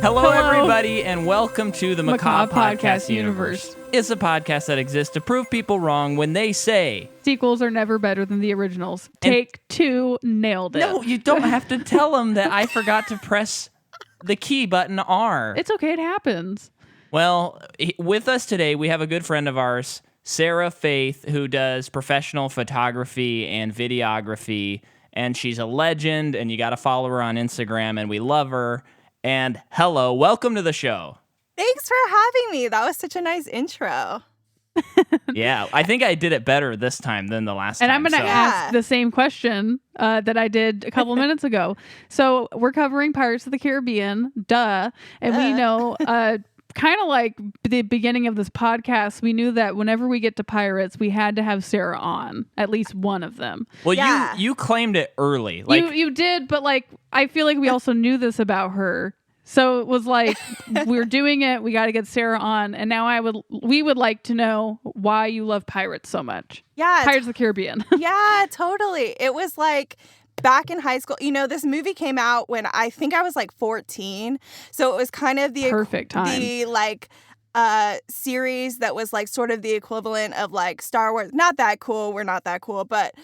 Hello, everybody, and welcome to the Macabre Podcast Universe. Universe. It's a podcast that exists to prove people wrong when they say, Sequels are never better than the originals. Take two, nailed it. no, you don't have to tell them that I forgot to press the key button R. It's okay, it happens. Well, with us today, we have a good friend of ours, Sara Faith, who does professional photography and videography, and she's a legend, and you got to follow her on Instagram, and we love her. And hello, welcome to the show. Thanks for having me. That was such a nice intro. Yeah, I think I did it better this time than the last time. And I'm going to so. ask the same question that I did a couple minutes ago. So we're covering Pirates of the Caribbean, duh. And we know, kind of like the beginning of this podcast, we knew that whenever we get to Pirates, we had to have Sara on, at least one of them. Well, Yeah. you claimed it early. Like You did, but like I feel like we also knew this about her. So it was like we're doing it. We got to get Sara on, and now we would like to know why you love pirates so much. Yeah. Pirates of the Caribbean. Yeah, totally. It was like back in high school. You know, this movie came out when I think I was like 14. So it was kind of the Perfect time. The like series that was like sort of the equivalent of like Star Wars. Not that cool. We're not that cool, but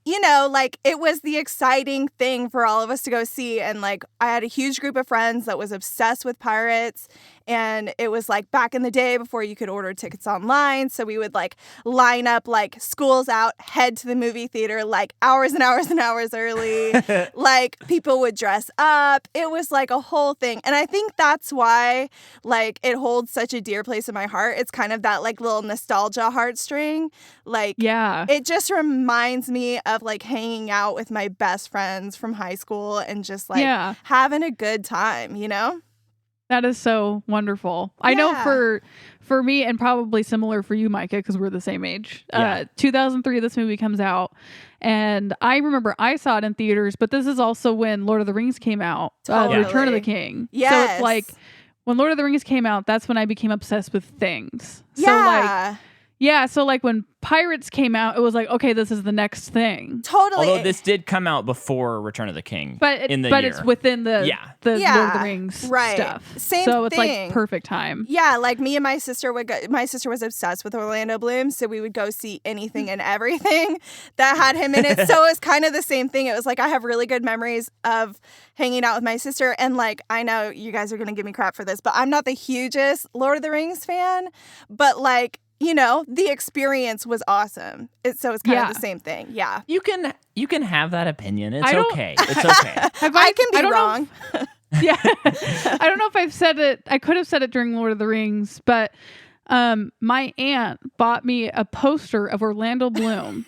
you know, like it was the exciting thing for all of us to go see. And like I had a huge group of friends that was obsessed with pirates. And it was like back in the day before you could order tickets online. So we would like line up like schools out, head to the movie theater like hours and hours and hours early. Like people would dress up. It was like a whole thing. And I think that's why like it holds such a dear place in my heart. It's kind of that like little nostalgia heartstring. Like Yeah. it just reminds me of like hanging out with my best friends from high school and just like having a good time, you know? That is so wonderful. I know Yeah. for me, and probably similar for you, Micah, because we're the same age. Yeah. 2003, this movie comes out. And I remember I saw it in theaters, but this is also when Lord of the Rings came out. Totally. Return of the King. So Yes. it's like when Lord of the Rings came out, that's when I became obsessed with things. So Yeah. so like when Pirates came out, it was like, okay, this is the next thing. Totally. although this did come out before Return of the King, But in the but year. it's within the Lord of the Rings stuff. Same so it's thing. like perfect time. Yeah, like me and my sister would go. My sister was obsessed with Orlando Bloom, so we would go see anything and everything that had him in it. So it was kind of the same thing. It was like I have really good memories of hanging out with my sister, and like I know you guys are gonna give me crap for this, but I'm not the hugest Lord of the Rings fan. But like, you know, the experience was awesome. So it's kind of the same thing. Yeah. you can have that opinion. It's I don't- okay. It's okay. I can be don't know wrong. Yeah. I don't know if I've said it. I could have said it during Lord of the Rings, but my aunt bought me a poster of Orlando Bloom.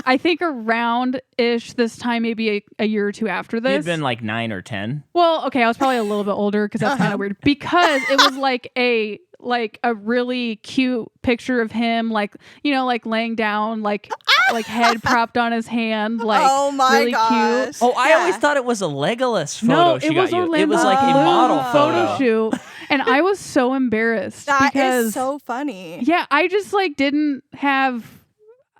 I think around-ish this time, maybe a year or two after this. You'd been like 9 or 10. Well, okay, I was probably a little bit older because that's kind of weird. Because it was like a really cute picture of him, like, you know, like laying down, like head propped on his hand, like Oh my really gosh. cute. Oh, I Yeah. always thought it was a Legolas photo No, she it got was you. Orlando It was like a Bloom model photo shoot, and I was so embarrassed That because is so funny. yeah, I just like didn't have.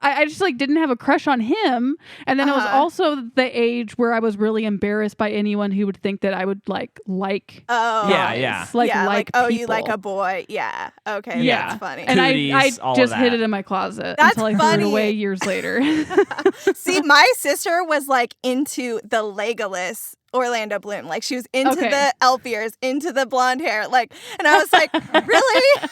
I just like didn't have a crush on him, and then it was also the age where I was really embarrassed by anyone who would think that I would like Oh. Yeah, guys, yeah. like yeah, like oh, people. you like a boy. Yeah. Okay. Yeah. That's funny. And Cooties, all I of just hid that. it in my closet That's until I threw funny. it away years later. See, my sister was like into the Legolas Orlando Bloom. Like she was into the elf ears, into the blonde hair. Like, and I was like, really?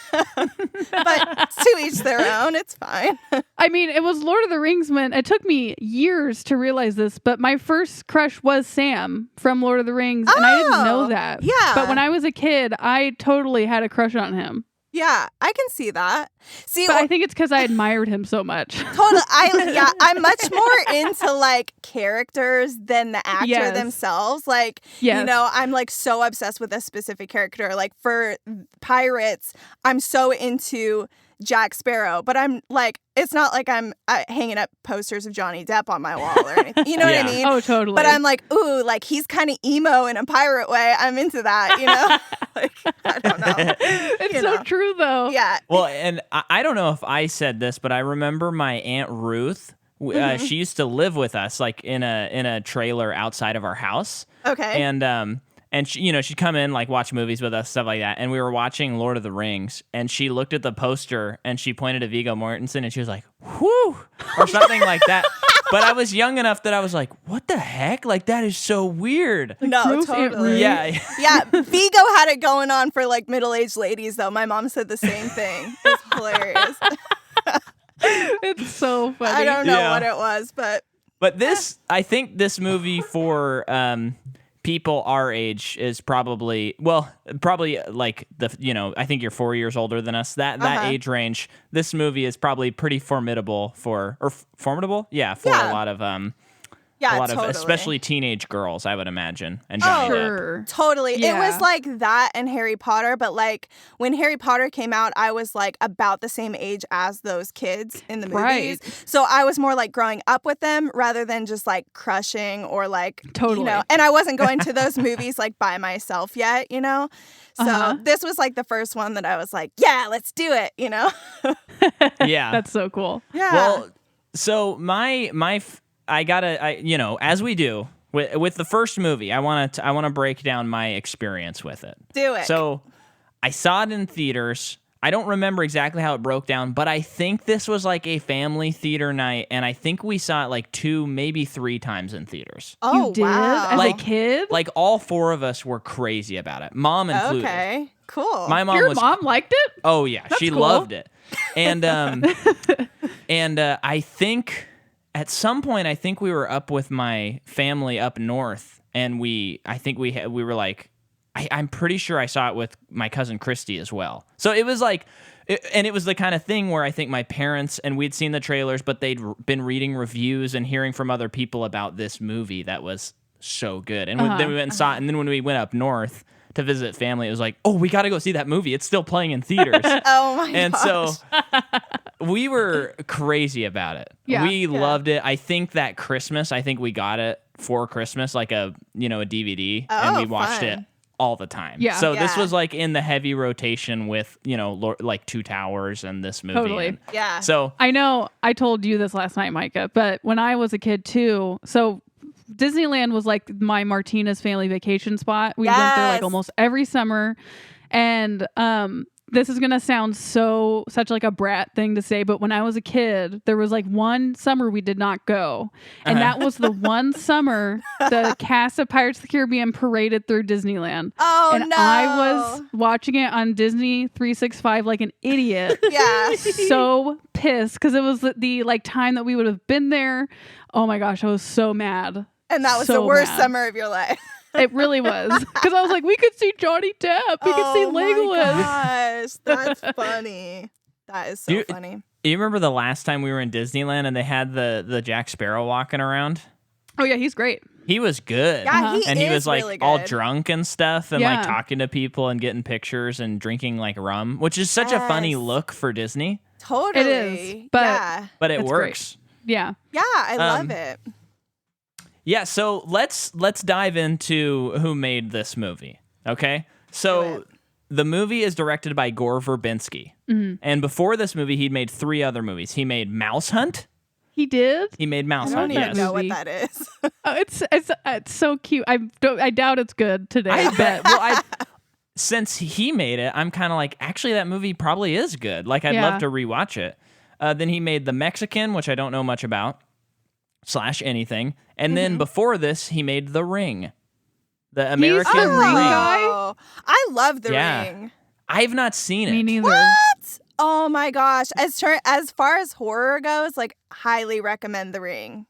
But to each their own. It's fine. I mean, it was Lord of the Rings when it took me years to realize this, but my first crush was Sam from Lord of the Rings, and I didn't know that. yeah. But when I was a kid, I totally had a crush on him. Yeah, I can see that. See, But I think it's because I admired him so much. totally. I'm much more into like characters than the actor Yes. themselves. Like, Yes. you know, I'm like so obsessed with a specific character. Like for Pirates, I'm so into Jack Sparrow, but I'm like, it's not like I'm hanging up posters of Johnny Depp on my wall or anything. You know what I mean? Oh, totally. But I'm like, ooh, like he's kind of emo in a pirate way. I'm into that, you know? Like, I don't know. It's You so know. true, though. Yeah. Well, and I don't know if I said this, but I remember my Aunt Ruth. She used to live with us, like in a trailer outside of our house. Okay. And And she'd come in, like, watch movies with us, stuff like that. And we were watching Lord of the Rings, and she looked at the poster and she pointed to Viggo Mortensen and she was like, "Whew," or something like that. But I was young enough that I was like, "What the heck? Like, that is so weird." No, gross Aunt totally. Ruth. Yeah. Yeah, Vigo had it going on for like middle-aged ladies, though. My mom said the same thing. It's hilarious. It's so funny. I don't know Yeah. what it was, but But I think this movie for people our age is probably like I think you're 4 years older than us. That age range, this movie is probably pretty formidable formidable? Yeah, for Yeah. a lot of yeah, of totally. especially teenage girls, I would imagine, and Johnny Depp. Sure. Totally. It Yeah. was like that and Harry Potter, but like when Harry Potter came out, I was like about the same age as those kids in the movies. Right. So I was more like growing up with them rather than just like crushing or like, Totally. and I wasn't going to those movies like by myself yet, So this was like the first one that I was like, yeah, let's do it, Yeah. That's so cool. Yeah. Well, so as we do with the first movie, I want to break down my experience with it. Do it. So I saw it in theaters. I don't remember exactly how it broke down, but I think this was like a family theater night, and I think we saw it like 2, maybe 3 times in theaters. oh, You did wow. as Like- a kid? Like all 4 of us were crazy about it, mom included. Okay. Cool. My mom Your was. mom liked it? Oh yeah, she cool. loved it, and I think at some point we were up with my family up north, and we were like, I'm pretty sure I saw it with my cousin Christy as well. So it was like, it was the kind of thing where I think my parents, and we'd seen the trailers, but they'd been reading reviews and hearing from other people about this movie that was so good, and then we went and saw it, and then when we went up north to visit family, it was like, oh, we got to go see that movie. It's still playing in theaters. oh, my And gosh. so we were crazy about it. Yeah. We loved it. I think that Christmas, we got it for Christmas, like a DVD, and we watched fun. it all the time. Yeah. So this Yeah. was like in the heavy rotation with, like Two Towers and this movie. Totally. And Yeah. so I know I told you this last night, Micah, but when I was a kid too, so Disneyland was like my Martinez family vacation spot. We went there like Yes. almost every summer. And this is going to sound such like a brat thing to say, but when I was a kid, there was like one summer we did not go. And that was the one summer the cast of Pirates of the Caribbean paraded through Disneyland. Oh, And no. I was watching it on Disney 365 like an idiot. Yeah. So pissed because it was the like time that we would have been there. Oh my gosh, I was so mad. And that was So the worst mad. summer of your life. It really was because I was like, we could see Johnny Depp, we could see Oh my Legolas. gosh, that's funny. That is so funny. you remember the last time we were in Disneyland and they had the Jack Sparrow walking around? Oh yeah, he's great. He was good. Yeah, he And he is was like really all good. drunk and stuff, and Yeah. like talking to people and getting pictures and drinking like rum, which is such a funny Yes. look for Disney, Totally. is, but- yeah. but it It's works. Yeah. Yeah, I love Um, it. Yeah, so let's dive into who made this movie. Okay, Do so it. the movie is directed by Gore Verbinski, and before this movie, he'd made 3 other movies. He made Mouse Hunt. He did. He made Mouse I don't Hunt. even Yes, know movie. what that is. Oh, it's so cute. I doubt it's good today. I bet. Well, since he made it, I'm kind of like, actually, that movie probably is good. Like, I'd Yeah. love to rewatch it. Then he made The Mexican, which I don't know much about, / anything. And then before this, he made The Ring, the American the Ring Ring. guy? Oh, I love The Yeah. Ring. I've not seen Me it. neither. What? Oh my gosh. As far as horror goes, like highly recommend The Ring.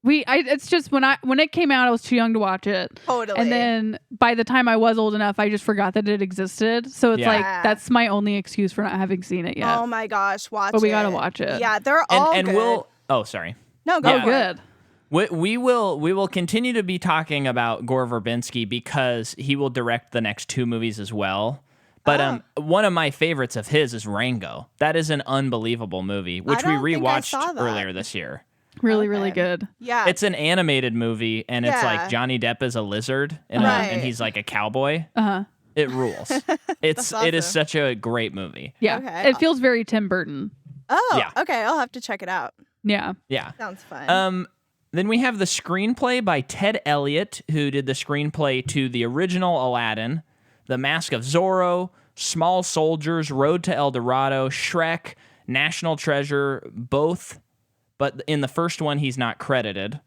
It's just when it came out, I was too young to watch it. Totally. And then by the time I was old enough, I just forgot that it existed. So it's Yeah. like that's my only excuse for not having seen it yet. Oh my gosh, watch it. But we gotta watch it. Yeah, they're all And good. we'll. Oh, sorry. No, go Yeah. for it. Good. We will continue to be talking about Gore Verbinski because he will direct the next 2 movies as well. But one of my favorites of his is Rango. That is an unbelievable movie, which we don't think I saw rewatched that. earlier this year. Really, Okay. really good. Yeah. It's an animated movie, and it's Yeah. like Johnny Depp is a lizard, and Right. he's like a cowboy. Uh-huh. It rules. It is awesome. such a great movie. Yeah. Okay. It feels very Tim Burton. Oh, Yeah. okay. I'll have to check it out. Yeah. Yeah. Sounds fun. Then we have the screenplay by Ted Elliott, who did the screenplay to the original Aladdin, The Mask of Zorro, Small Soldiers, Road to El Dorado, Shrek, National Treasure, both, but in the first one he's not credited.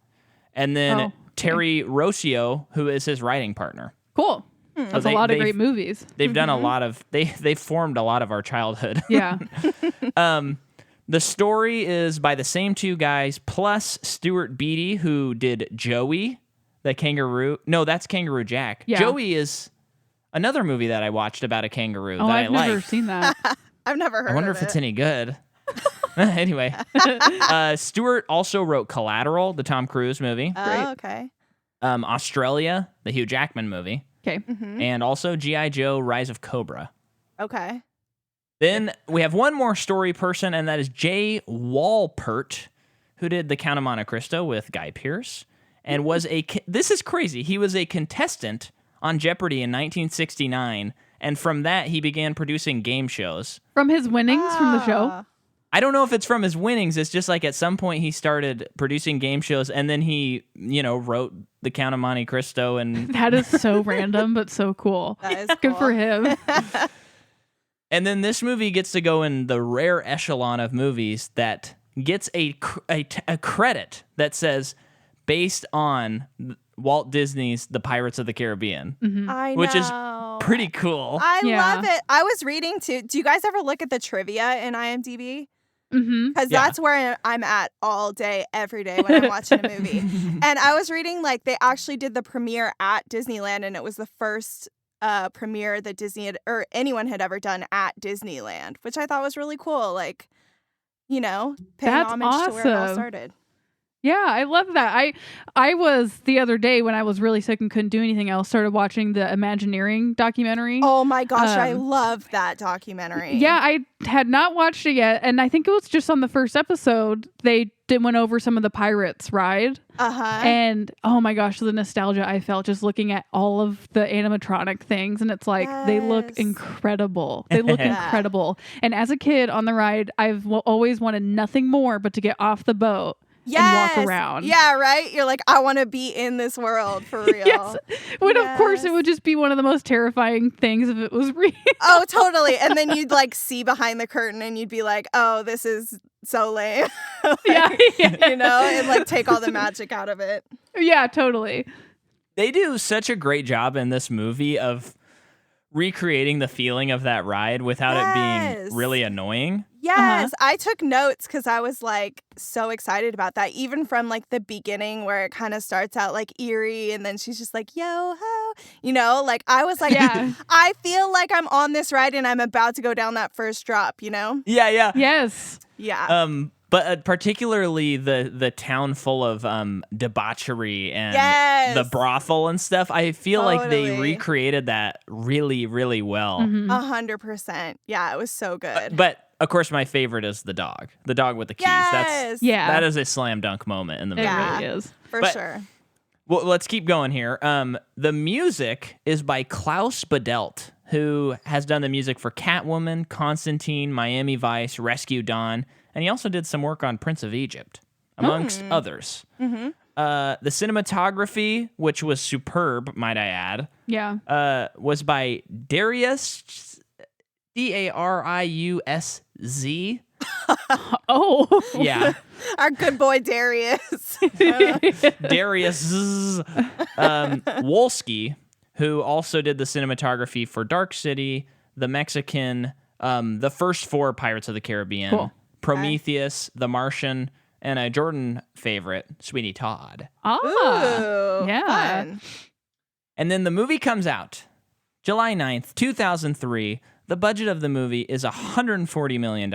And then Terry Rossio, who is his writing partner. Cool. That's a lot of great movies. They've done a lot of they've formed a lot of our childhood. Yeah. The story is by the same two guys plus Stuart Beattie, who did Joey, the kangaroo. No, that's Kangaroo Jack. Yeah. Joey is another movie that I watched about a kangaroo that I've I never like. seen that. I've never heard of it. I wonder if it's any good. Anyway, Stewart also wrote Collateral, the Tom Cruise movie. Oh, okay. Australia, the Hugh Jackman movie. Okay. And also G.I. Joe, Rise of Cobra. Okay. Then we have one more story person, and that is Jay Walpert, who did The Count of Monte Cristo with Guy Pearce, and was this is crazy, he was a contestant on Jeopardy in 1969, and from that he began producing game shows. From his winnings from the show? I don't know if it's from his winnings. It's just like at some point he started producing game shows, and then he, wrote The Count of Monte Cristo. And That is so random, but so cool. That is Good for him. And then this movie gets to go in the rare echelon of movies that gets a credit that says based on Walt Disney's The Pirates of the Caribbean, I know. which is pretty cool. I Yeah. love it. I was reading too. Do you guys ever look at the trivia in IMDb? Mm-hmm. Because Yeah. that's where I'm at all day, every day when I'm watching a movie. And I was reading they actually did the premiere at Disneyland, and it was the first premiere that Disney had or anyone had ever done at Disneyland, which I thought was really cool. Paying That's homage to where it all awesome. started. Yeah, I love that. I was the other day when I was really sick and couldn't do anything else, started watching the Imagineering documentary. Oh my gosh, I love that documentary. Yeah, I had not watched it yet, and I think it was just on the first episode they went over some of the Pirates ride. And oh my gosh, the nostalgia I felt just looking at all of the animatronic things, and it's like they look Yes. incredible. They look incredible. And as a kid on the ride, I've always wanted nothing more but to get off the boat. Yes. And walk around. Yeah, right? You're like, I want to be in this world for real. Yes. When of course it Yes. would just be one of the most terrifying things if it was real. Oh, totally. And then you'd see behind the curtain and you'd be like, oh, this is so lame. Yeah. And take all the magic out of it. Yeah, totally. They do such a great job in this movie of recreating the feeling of that ride without it Yes. being really annoying. Yes, I took notes because I was so excited about that. Even from the beginning where it kind of starts out eerie and then she's just like, yo ho, I was like, Yeah. I feel like I'm on this ride and I'm about to go down that first drop, Yeah. Yes. Yeah. But particularly the town full of debauchery and Yes. the brothel and stuff, I feel like they Totally. recreated that really, really well. 100%. Yeah, it was so good. But of course, my favorite is the dog with the keys. Yes. That is a slam dunk moment in the It movie. Yeah. really is. For but- sure. Well, let's keep going here. The music is by Klaus Badelt, who has done the music for Catwoman, Constantine, Miami Vice, Rescue Dawn, and he also did some work on Prince of Egypt, amongst others. The cinematography, which was superb, might I add, was by Darius, Dariusz. Oh. Yeah. Our good boy Darius. Darius Wolski, who also did the cinematography for Dark City, The Mexican, the first four Pirates of the Caribbean, Cool. Prometheus, The Martian, and a Jordan favorite, Sweeney Todd. Ah. Ooh, Yeah. fun. And then the movie comes out July 9th, 2003. The budget of the movie is $140 million.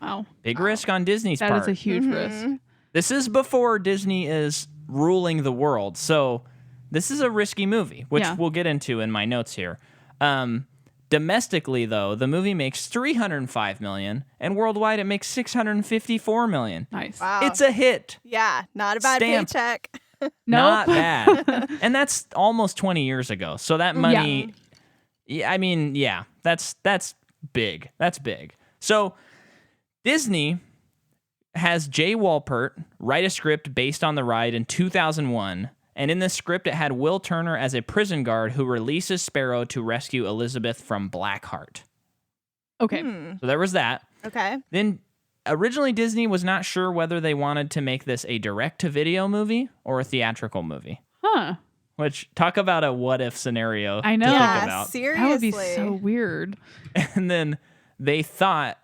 Wow. Big risk on Disney's That part. is a huge risk. This is before Disney is ruling the world, so this is a risky movie, which Yeah. we'll get into in my notes here. Domestically, though, the movie makes $305 million, and worldwide it makes $654 million. Nice. Wow. It's a hit. Yeah, not a bad Stamp. paycheck. Not Nope. bad. And that's almost 20 years ago. So that money, yeah, I mean, yeah, that's big. That's big. So Disney has Jay Walpert write a script based on the ride in 2001. And in this script, it had Will Turner as a prison guard who releases Sparrow to rescue Elizabeth from Blackheart. Okay. So there was that. Okay. Then originally Disney was not sure whether they wanted to make this a direct-to-video movie or a theatrical movie. Huh. Which, talk about a what-if scenario I know. to think Yeah, about. seriously. That would be so weird. And then they thought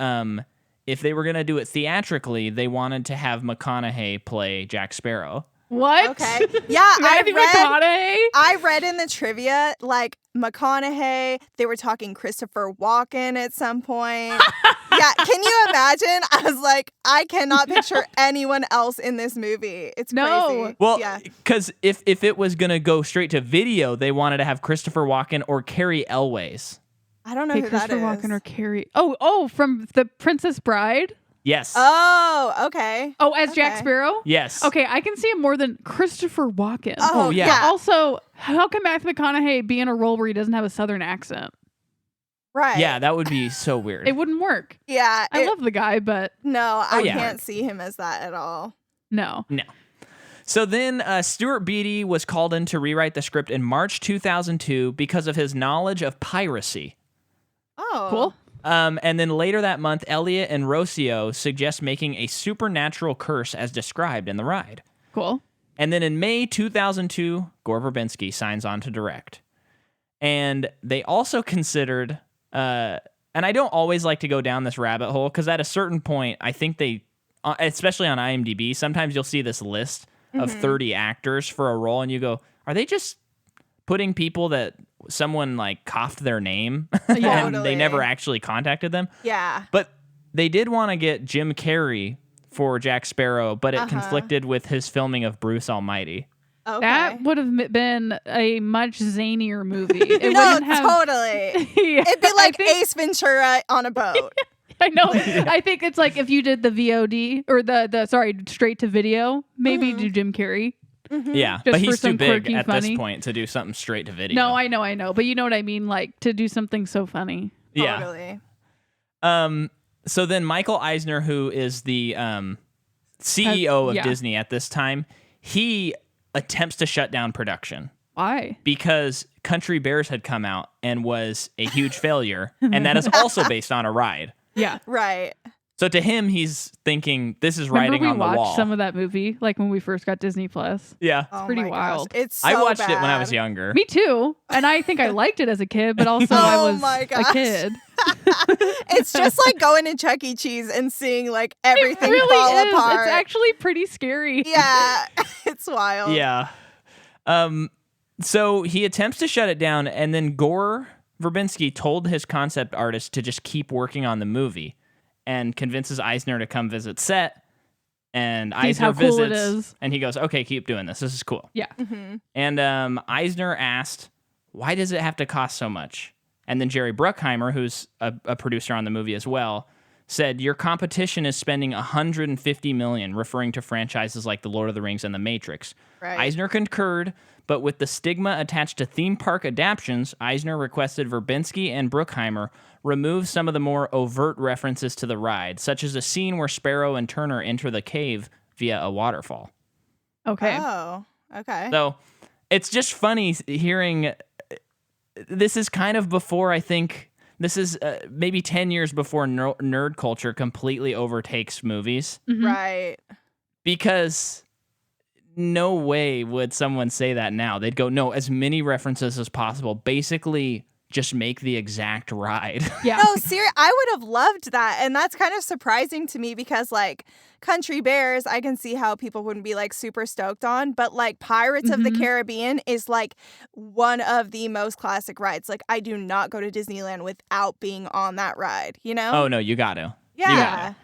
if they were going to do it theatrically, they wanted to have McConaughey play Jack Sparrow. What? Okay. Yeah, Matthew McConaughey? I read in the trivia, like, McConaughey, they were talking Christopher Walken at some point. Yeah, can you imagine? I was like, I cannot picture anyone else in this movie. It's crazy. Well, yeah. because if it was going to go straight to video, they wanted to have Christopher Walken or Carrie Elways. I don't know Okay, who that Christopher is. Walken or Carrie. Oh, from The Princess Bride? Yes. Oh, okay. Oh, as Jack Okay. Sparrow? Yes. Okay, I can see him more than Christopher Walken. Oh, yeah. yeah. Also, how can Matthew McConaughey be in a role where he doesn't have a Southern accent? Right. Yeah, that would be so weird. It wouldn't work. Yeah. I love the guy, but No, I yeah. can't see him as that at all. no. No. So then Stuart Beattie was called in to rewrite the script in March 2002 because of his knowledge of piracy. Oh. Cool. And then later that month, Elliot and Rossio suggest making a supernatural curse as described in the ride. Cool. And then in May 2002, Gore Verbinski signs on to direct. And they also considered, and I don't always like to go down this rabbit hole, because at a certain point, I think they, especially on IMDb, sometimes you'll see this list of 30 actors for a role, and you go, are they just putting people that someone like coughed their name and Totally. they never actually contacted them? Yeah. But they did want to get Jim Carrey for Jack Sparrow, but it conflicted with his filming of Bruce Almighty. Okay. That would have been a much zanier movie. It no, wouldn't have. totally. Yeah, It'd be like I think- Ace Ventura on a boat. I know. I think it's like if you did the VOD or the straight to video, maybe do Jim Carrey. Yeah, Just but for he's too some big quirky, at funny. this point to do something straight to video. No, I know, but you know what I mean, like to do something so funny. yeah. Totally. So then Michael Eisner, who is the CEO of yeah. Disney at this time, he attempts to shut down production Why? because Country Bears had come out and was a huge failure, and that is also based on a ride. Yeah. Right. So to him, he's thinking this is Remember writing we on the watched wall. some of that movie, like when we first got Disney Plus. Yeah, Oh pretty my wild. Gosh. It's so I watched it when I bad. was younger. Me too, and I think I liked it as a kid, but also I Oh was my a gosh. kid. It's just like going to Chuck E. Cheese and seeing like everything It really fall is. apart. It's actually pretty scary. Yeah, it's wild. Yeah. So he attempts to shut it down, and then Gore Verbinski told his concept artist to just keep working on the movie, and convinces Eisner to come visit set. And Sees Eisner how cool it visits, is. and he goes, "Okay, keep doing this. This is cool." Yeah. And Eisner asked, "Why does it have to cost so much?" And then Jerry Bruckheimer, who's a producer on the movie as well, said, "Your competition is spending $150 million, referring to franchises like The Lord of the Rings and The Matrix." Right. Eisner concurred, but with the stigma attached to theme park adaptions, Eisner requested Verbinski and Bruckheimer remove some of the more overt references to the ride, such as a scene where Sparrow and Turner enter the cave via a waterfall. Okay. Oh, okay. So it's just funny hearing. This is kind of before, I think, this is maybe 10 years before nerd culture completely overtakes movies, Right. because no way would someone say that now. They'd go, no, as many references as possible. Basically, just make the exact ride. Yeah. No, seriously, I would have loved that. And that's kind of surprising to me because, like, Country Bears, I can see how people wouldn't be, like, super stoked on. But, like, Pirates of the Caribbean is, like, one of the most classic rides. Like, I do not go to Disneyland without being on that ride, you know? Oh, no, you got to. yeah.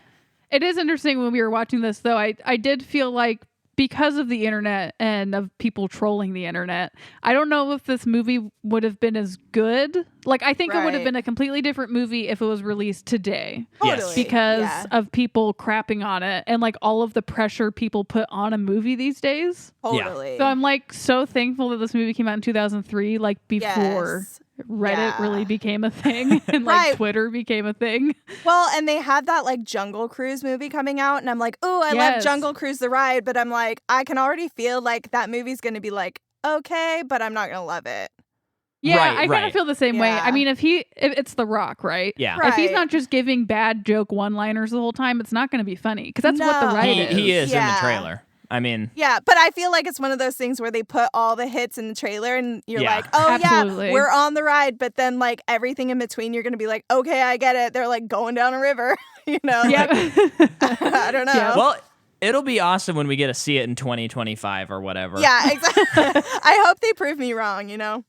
It is interesting when we were watching this, though. I did feel like because of the internet and of people trolling the internet, I don't know if this movie would have been as good. Like, I think it would have Right. been a completely different movie if it was released today. Yes. Totally. Because Yeah. of people crapping on it and like all of the pressure people put on a movie these days. Totally. So I'm like so thankful that this movie came out in 2003, like before Yes. Reddit really became a thing and Right. Twitter became a thing. Well, and they had that Jungle Cruise movie coming out, and I'm like, oh, I love Jungle Cruise the ride, but I'm like, I can already feel like that movie's going to be okay, but I'm not going to love it. Yeah, Right, I kind of feel the same way. Yeah. I mean, if it's The Rock, right? Yeah. If he's Right. not just giving bad joke one-liners the whole time, it's not going to be funny because that's what the No. ride is. He is in the Yeah. trailer. I mean, Yeah, but I feel like it's one of those things where they put all the hits in the trailer and you're Yeah. like, oh Absolutely. yeah, we're on the ride, but then everything in between you're going to be like, okay, I get it. They're going down a river, Yeah. I don't know. Yeah. well, it'll be awesome when we get to see it in 2025 or whatever. Yeah, exactly. I hope they prove me wrong,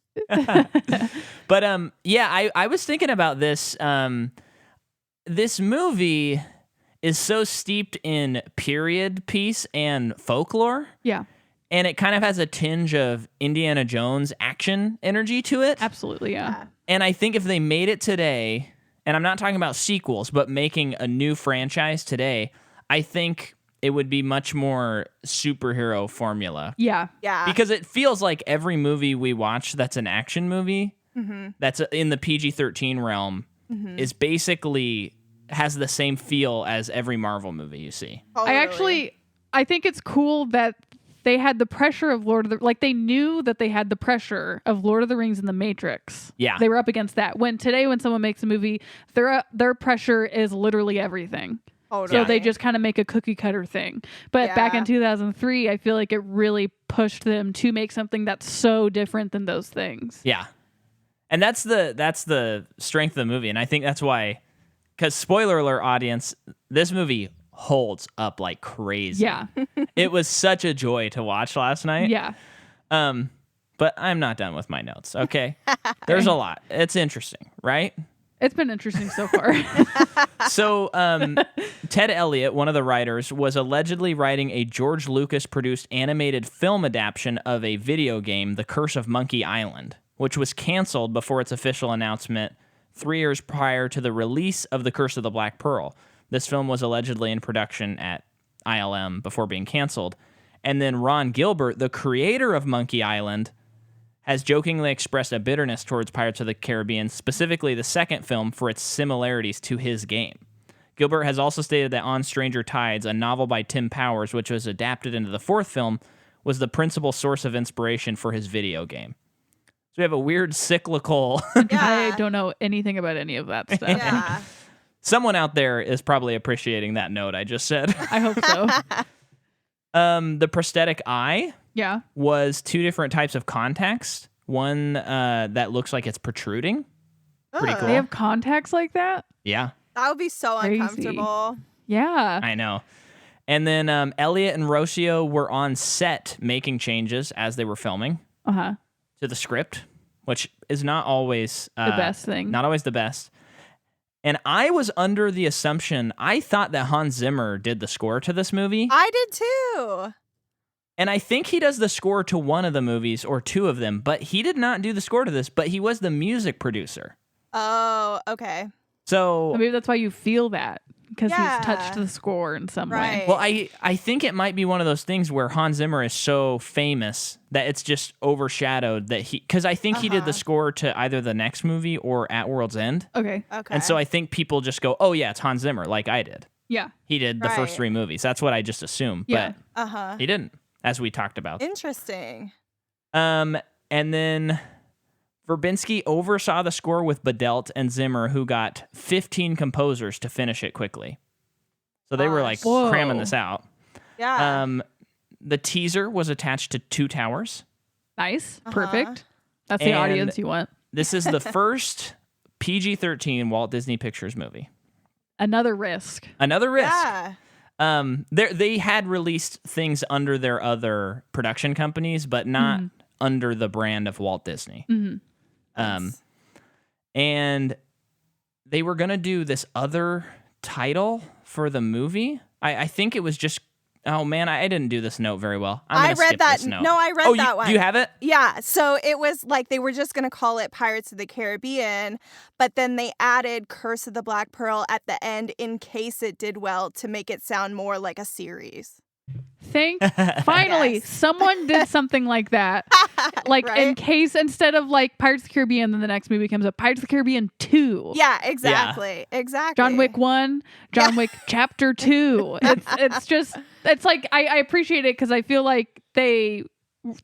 But I was thinking about this. This movie is so steeped in period piece and folklore, Yeah, and it kind of has a tinge of Indiana Jones action energy to it. absolutely. Yeah. And I think if they made it today, and I'm not talking about sequels, but making a new franchise today, I think it would be much more superhero formula. Yeah. Yeah. Because it feels like every movie we watch that's an action movie that's in the PG-13 realm is basically has the same feel as every Marvel movie you see. I think it's cool that they had the pressure of Lord of the they knew that they had the pressure of Lord of the Rings and The Matrix. Yeah. They were up against that. When someone makes a movie, their pressure is literally everything. So they just kind of make a cookie cutter thing. But back in 2003, I feel like it really pushed them to make something that's so different than those things. Yeah. And that's the strength of the movie. And I think that's why, because spoiler alert audience, this movie holds up like crazy. Yeah. It was such a joy to watch last night. Yeah. But I'm not done with my notes, okay? There's a lot. It's interesting, right? It's been interesting so far. So, Ted Elliott, one of the writers, was allegedly writing a George Lucas-produced animated film adaptation of a video game, The Curse of Monkey Island, which was canceled before its official announcement 3 years prior to the release of The Curse of the Black Pearl. This film was allegedly in production at ILM before being canceled. And then Ron Gilbert, the creator of Monkey Island, has jokingly expressed a bitterness towards Pirates of the Caribbean, specifically the second film, for its similarities to his game. Gilbert has also stated that On Stranger Tides, a novel by Tim Powers, which was adapted into the fourth film, was the principal source of inspiration for his video game. So we have a weird cyclical... I don't know anything about any of that stuff. Yeah. Someone out there is probably appreciating that note I just said. I hope so. The prosthetic eye Yeah. was two different types of contacts. One that looks like it's protruding. Pretty cool. They have contacts like that? Yeah, That would be so Crazy. uncomfortable. Yeah. I know. And then Elliot and Rocio were on set making changes as they were filming Uh-huh. to the script, which is not always The best thing. Not always the best. And I was under the assumption, I thought that Hans Zimmer did the score to this movie. I did too. And I think he does the score to one of the movies or two of them, but he did not do the score to this, but he was the music producer. Oh, okay. So, Maybe that's why you feel that, because Yeah. he's touched the score in some way. Right. well, I think it might be one of those things where Hans Zimmer is so famous that it's just overshadowed that because I think he did the score to either the next movie or At World's End. Okay. Okay. And so I think people just go, oh yeah, it's Hans Zimmer, like I did. Yeah. He did the first Right. three movies. That's what I just assumed, Yeah. Uh-huh. but he didn't, as we talked about. Interesting. And then Verbinski oversaw the score with Badelt and Zimmer, who got 15 composers to finish it quickly. So they were like Whoa. cramming this out. Yeah. The teaser was attached to Two Towers. Nice. Perfect. That's the And- audience you want. This is the first PG-13 Walt Disney Pictures movie. Another risk. Another risk. Yeah. They had released things under their other production companies, but not under the brand of Walt Disney. Nice. And they were gonna do this other title for the movie. I think it was just. Oh man, I didn't do this note very well. I'm I gonna read skip that. this note. No, I read that one. Do you have it? Yeah, so it was like they were just going to call it Pirates of the Caribbean, but then they added Curse of the Black Pearl at the end in case it did well to make it sound more like a series. Finally, Yes. someone did something like that. Like in Right? case instead of like Pirates of the Caribbean, then the next movie comes up Pirates of the Caribbean 2. Yeah, exactly. Exactly. John Wick 1, John Wick Chapter 2. It's just it's like I appreciate it because I feel like they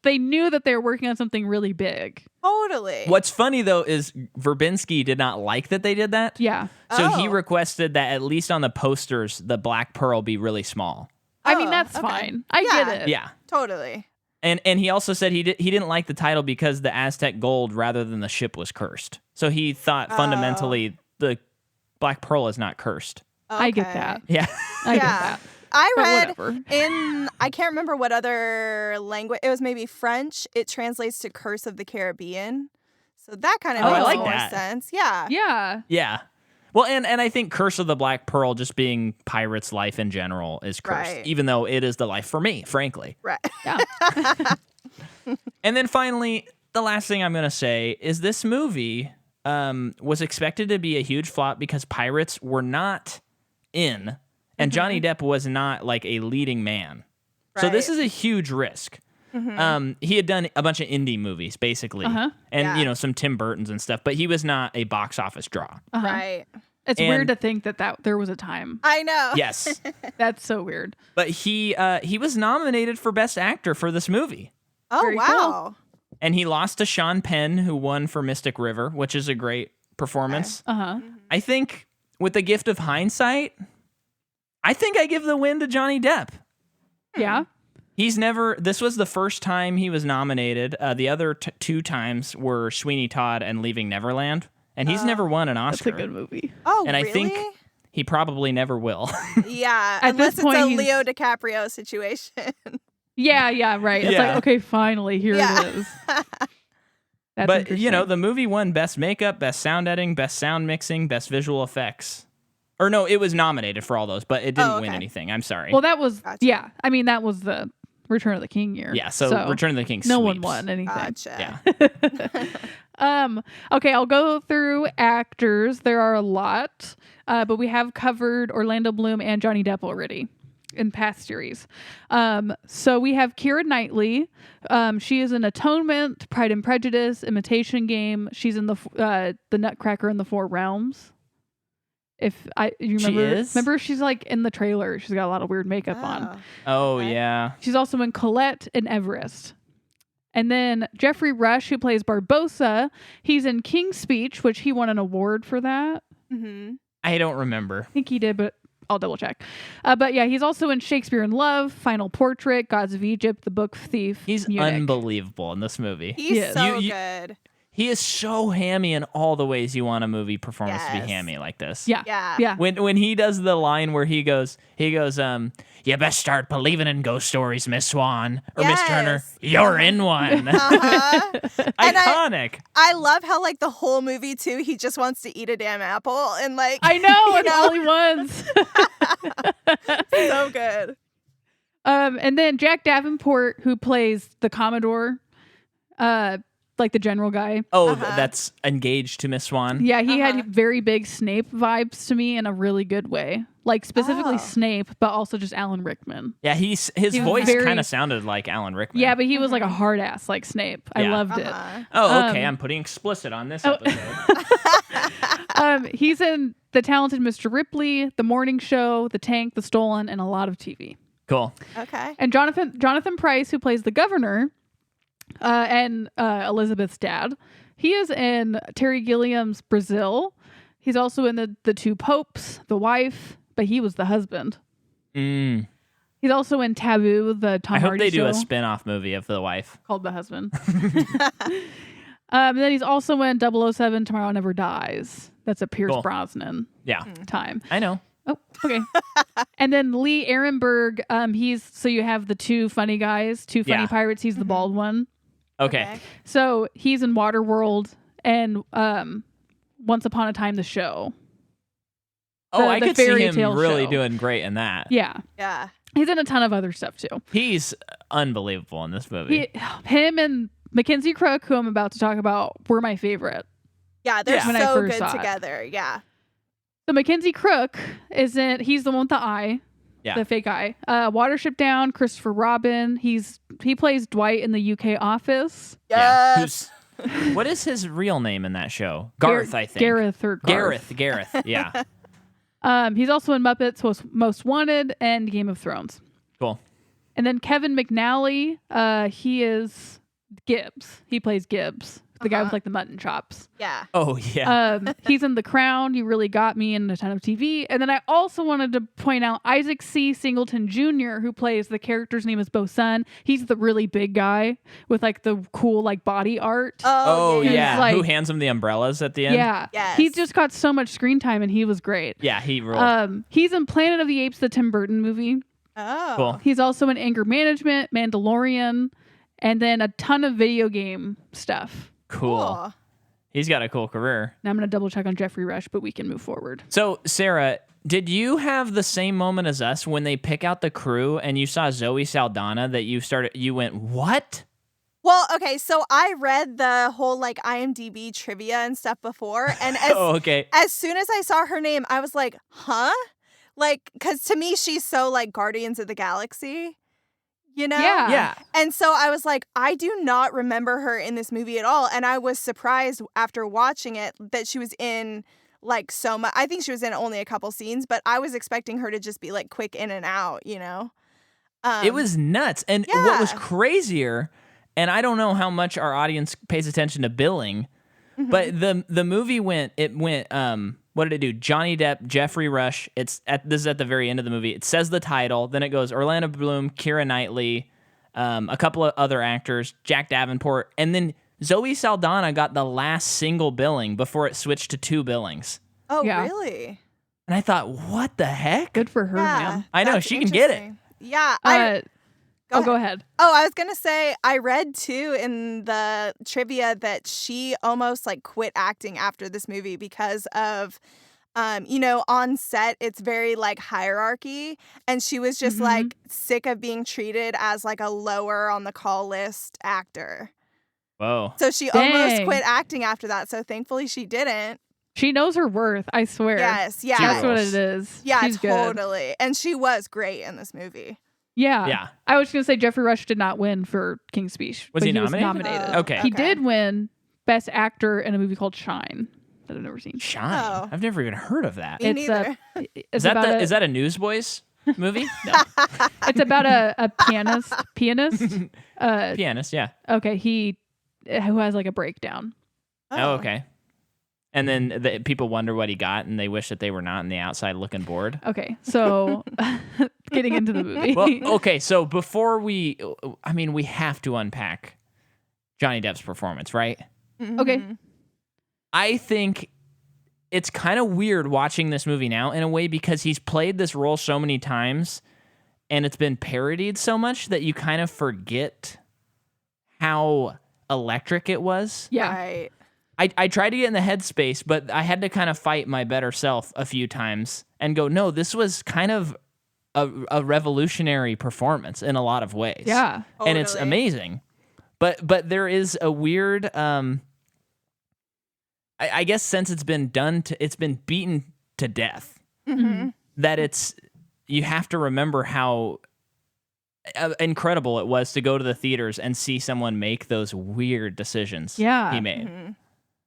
knew that they were working on something really big. Totally. What's funny though is Verbinski did not like that they did that. Yeah. So he Oh. requested that at least on the posters, the Black Pearl be really small. I mean Oh, that's okay. fine. I Yeah. get it. Yeah. Totally. And he also said he didn't like the title because the Aztec gold rather than the ship was cursed. So he thought fundamentally the Black Pearl is not cursed. I get Okay. that. Yeah. I get Yeah. that. I But read whatever. I can't remember what other language, it was maybe French. It translates to Curse of the Caribbean. So that kind of Oh, I makes like more that. sense. Yeah. Yeah. Yeah. Well, and I think Curse of the Black Pearl just being pirates' life in general is cursed, Right. even though it is the life for me, frankly. Right. Yeah. And then finally, the last thing I'm going to say is this movie was expected to be a huge flop because pirates were not in, and Johnny Depp was not like a leading man. So this Right. is a huge risk. He had done a bunch of indie movies, basically, and Yeah. some Tim Burtons and stuff, but he was not a box office draw. Right. It's And- weird to think that there was a time. I know. Yes, That's so weird. but he was nominated for Best Actor for this movie. Oh, Very wow. And he lost to Sean Penn, who won for Mystic River, which is a great performance. Uh-huh. I think with the gift of hindsight, I think I give the win to Johnny Depp. Yeah. This was the first time he was nominated. The other two times were Sweeney Todd and Leaving Neverland. And he's never won an That's Oscar. a good movie. Oh, And really? I think he probably never will. Yeah. At Unless this point, it's a he's- Leo DiCaprio situation. Yeah, right. It's Yeah. like, okay, finally, here Yeah. it is. That's But, interesting. the movie won Best Makeup, Best Sound Editing, Best Sound Mixing, Best Visual Effects. Or no, it was nominated for all those, but it didn't win okay. anything. I'm sorry. Well, that was Gotcha. yeah. I mean, that was the Return of the King year. yeah, so Return of the King no one sweeps. won anything. Gotcha. Yeah. Okay, I'll go through actors. There are a lot, but we have covered Orlando Bloom and Johnny Depp already in past series. So we have Keira Knightley. She is in Atonement, Pride and Prejudice, Imitation Game. She's in the Nutcracker in the Four Realms. You remember, is? remember she's like in the trailer. She's got a lot of weird makeup on. Oh, Okay. yeah. She's also in Colette and Everest. And then Jeffrey Rush, who plays Barbossa, he's in King's Speech, which he won an award for that. Mm-hmm. I don't remember. I think he did, but I'll double check. But yeah, he's also in Shakespeare in Love, Final Portrait, Gods of Egypt, The Book Thief. He's Munich. unbelievable in this movie. He's Yes. so You- good. He is so hammy in all the ways you want a movie performance to be Yes. hammy like this. Yeah. Yeah. Yeah. When he does the line where he goes, you best start believing in ghost stories, Miss Swan. Or Miss Turner, Yes. you're in one. Uh-huh. And Iconic. I love how like the whole movie too, he just wants to eat a damn apple and like I know, you it's all he wants. so good. And then Jack Davenport, who plays the Commodore, like the general guy. Oh, Uh-huh. that's engaged to Miss Swan. Yeah, he Uh-huh. had very big Snape vibes to me in a really good way. Like specifically Oh. Snape, but also just Alan Rickman. Yeah, his He's voice very- kind of sounded like Alan Rickman. Yeah, but he was like a hard ass like Snape. I Yeah. loved it. Uh-huh. Oh, okay. um, I'm putting explicit on this oh. episode. He's in The Talented Mr. Ripley, The Morning Show, The Tank, The Stolen, and a lot of TV. Cool. Okay. And Jonathan Pryce, who plays the governor, and Elizabeth's dad, he is in Terry Gilliam's Brazil. He's also in the Two Popes, The Wife, but he was the husband. Mm. He's also in Taboo, the Tom I hope Hardy they do show a spin-off movie of The Wife. called The Husband. And then he's also in 007 Tomorrow Never Dies. That's a Pierce Cool. Brosnan Yeah, time. I know. Oh, okay. And then Lee Ehrenberg, so you have the two funny guys, two funny Yeah. pirates. He's the bald one. Okay. So he's in Waterworld and Once Upon a Time, the show. Oh, The- I the could see fairy him tale really show. doing great in that. Yeah. Yeah. He's in a ton of other stuff too. He's unbelievable in this movie. Him and Mackenzie Crook, who I'm about to talk about, were my favorite. Yeah, they're Yeah. When I so first good saw it. together. Yeah. So Mackenzie Crook he's the one with the eye. the fake guy. Watership Down, Christopher Robin. He plays Dwight in the UK Office. Yes. What is his real name in that show? Garth, I think. Gareth or Garth. Gareth. Yeah. He's also in Muppets Most Wanted and Game of Thrones. Cool. And then Kevin McNally, he is Gibbs. He plays Gibbs, the guy with like the mutton chops. Yeah. Oh yeah. He's in The Crown. You Really Got Me, and a ton of TV. And then I also wanted to point out Isaac C. Singleton Jr., who plays the character's name is Bo-Sun. He's the really big guy with like the cool like body art. Oh yeah. Like, who hands him the umbrellas at the end? Yeah. Yes. He just got so much screen time, and he was great. Yeah, he ruled. He's in Planet of the Apes, the Tim Burton movie. Oh. Cool. He's also in Anger Management, Mandalorian, and then a ton of video game stuff. Cool. He's got a cool career. Now I'm going to double check on Jeffrey Rush, but we can move forward. So, Sarah, did you have the same moment as us when they pick out the crew and you saw Zoe Saldana that you went, what? Well, okay, so I read the whole like IMDb trivia and stuff before, and as soon as I saw her name, I was like, huh? Like, because to me, she's so like Guardians of the Galaxy, you know? Yeah. And so I was like, I do not remember her in this movie at all. And I was surprised after watching it that she was in like so much. I think she was in only a couple scenes, but I was expecting her to just be like quick in and out, you know? It was nuts. And what was crazier, and I don't know how much our audience pays attention to billing, but the movie went, what did it do? Johnny Depp, Jeffrey Rush. This is at the very end of the movie. It says the title, then it goes Orlando Bloom, Keira Knightley, a couple of other actors, Jack Davenport, and then Zoe Saldana got the last single billing before it switched to 2 billings. Oh, Yeah. really? And I thought, what the heck? Good for her, Yeah, man. I know, that's she can get it. interesting. Yeah. Go ahead. Oh, I was going to say, I read too in the trivia that she almost like quit acting after this movie because of, on set, it's very like hierarchy. And she was just like sick of being treated as like a lower on the call list actor. Whoa. So she almost quit acting after that. So thankfully she didn't. She knows her worth, I swear. Yes. Yeah. That's what it is. Yeah, She's totally. Good. And she was great in this movie. Yeah. I was going to say Jeffrey Rush did not win for King's Speech. Was but he nominated? nominated? Okay. He did win Best Actor in a movie called Shine that I've never seen. Shine? Oh. I've never even heard of that. Me neither. Is that a Newsboys movie? No. It's about a pianist. Pianist, yeah. Okay, who has like a breakdown. Oh, okay. And then people wonder what he got, and they wish that they were not on the outside looking bored. Okay, so getting into the movie. Well, okay, so before we have to unpack Johnny Depp's performance, right? Okay. I think it's kind of weird watching this movie now in a way because he's played this role so many times, and it's been parodied so much that you kind of forget how electric it was. Yeah. Right. I tried to get in the headspace, but I had to kind of fight my better self a few times and go, no, this was kind of a revolutionary performance in a lot of ways. Yeah. And it's Totally. amazing. But there is a weird, I guess since it's been it's been beaten to death, that you have to remember how incredible it was to go to the theaters and see someone make those weird decisions Yeah. he made.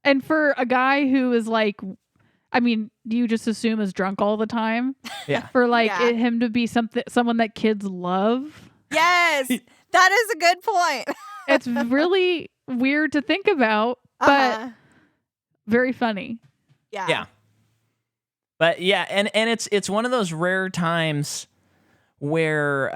And for a guy who is like, I mean, do you just assume is drunk all the time? Yeah. For like Yeah. him to be someone that kids love. Yes. That is a good point. It's really weird to think about, but very funny. Yeah. Yeah. But yeah, and it's one of those rare times where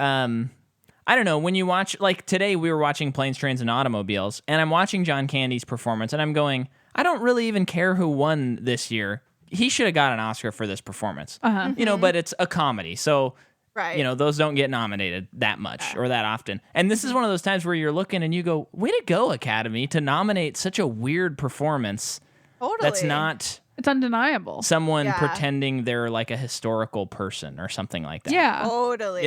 I don't know, when you watch, like today we were watching Planes, Trains, and Automobiles, and I'm watching John Candy's performance, and I'm going, I don't really even care who won this year. He should have got an Oscar for this performance. But it's a comedy, so Right. those don't get nominated that much or that often. And this is one of those times where you're looking and you go, way to go, Academy, to nominate such a weird performance Totally. that's not It's undeniable. someone Yeah. pretending they're like a historical person or something like that. Yeah. Totally.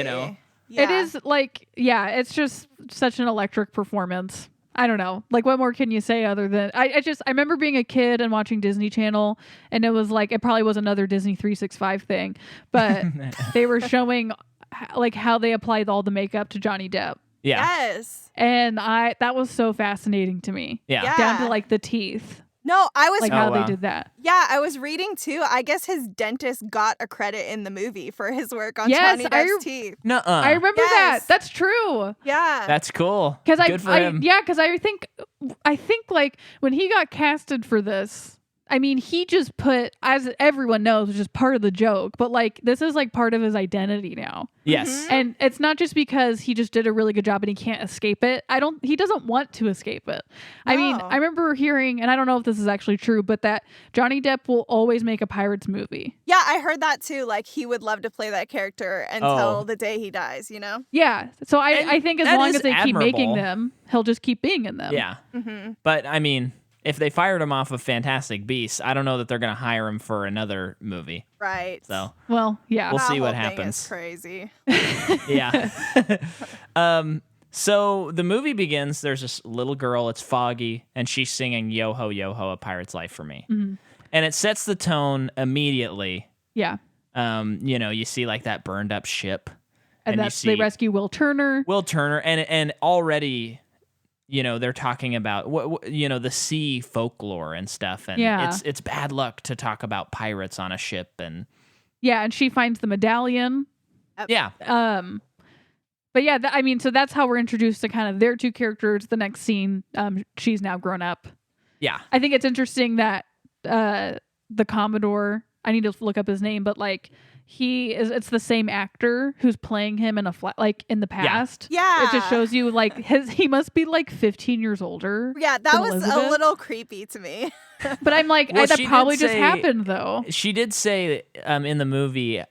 Yeah. It is like, it's just such an electric performance. I don't know. Like, what more can you say other than I remember being a kid and watching Disney Channel, and it was like, it probably was another Disney 365 thing, but they were showing like how they applied all the makeup to Johnny Depp. Yeah. Yes. And that was so fascinating to me. Yeah. Down to like the teeth. No, I was Like how they did that. Yeah, I was reading too. I guess his dentist got a credit in the movie for his work on Yes, Johnny Depp's teeth. Nuh-uh. I remember that. Yes. That's true. Yeah. That's cool. Because Good for him. because I think like when he got casted for this, I mean, he just put, as everyone knows, which is part of the joke, but like this is like part of his identity now. Yes. And it's not just because he just did a really good job and he can't escape it. He doesn't want to escape it. I mean, No. I remember hearing, and I don't know if this is actually true, but that Johnny Depp will always make a Pirates movie. Yeah, I heard that too. Like he would love to play that character until Oh. the day he dies, you know? Yeah. So And I think as that long is as they keep making admirable. them, he'll just keep being in them. Yeah. Mm-hmm. But I mean, if they fired him off of Fantastic Beasts, I don't know that they're going to hire him for another movie. Right. So, Well, yeah. We'll That see what whole thing happens. is crazy. yeah. So the movie begins. There's this little girl. It's foggy, and she's singing "Yo Ho Yo Ho, A Pirate's Life for Me," Mhm. and it sets the tone immediately. Yeah. You see like that burned up ship, And you that's they see rescue Will Turner. Will Turner, and already, they're talking about the sea folklore and stuff, and Yeah. it's bad luck to talk about pirates on a ship, and Yeah, and she finds the medallion. yeah, But yeah, I mean, so that's how we're introduced to kind of their two characters. The next scene, she's now grown up. yeah, I think it's interesting that the Commodore, I need to look up his name, but like it's the same actor who's playing him in in the past. Yeah. It just shows you like he must be like 15 years older. Yeah, that than was Elizabeth. a little creepy to me. But I'm like, Well, that she did probably just say- happened though. She did say in the movie,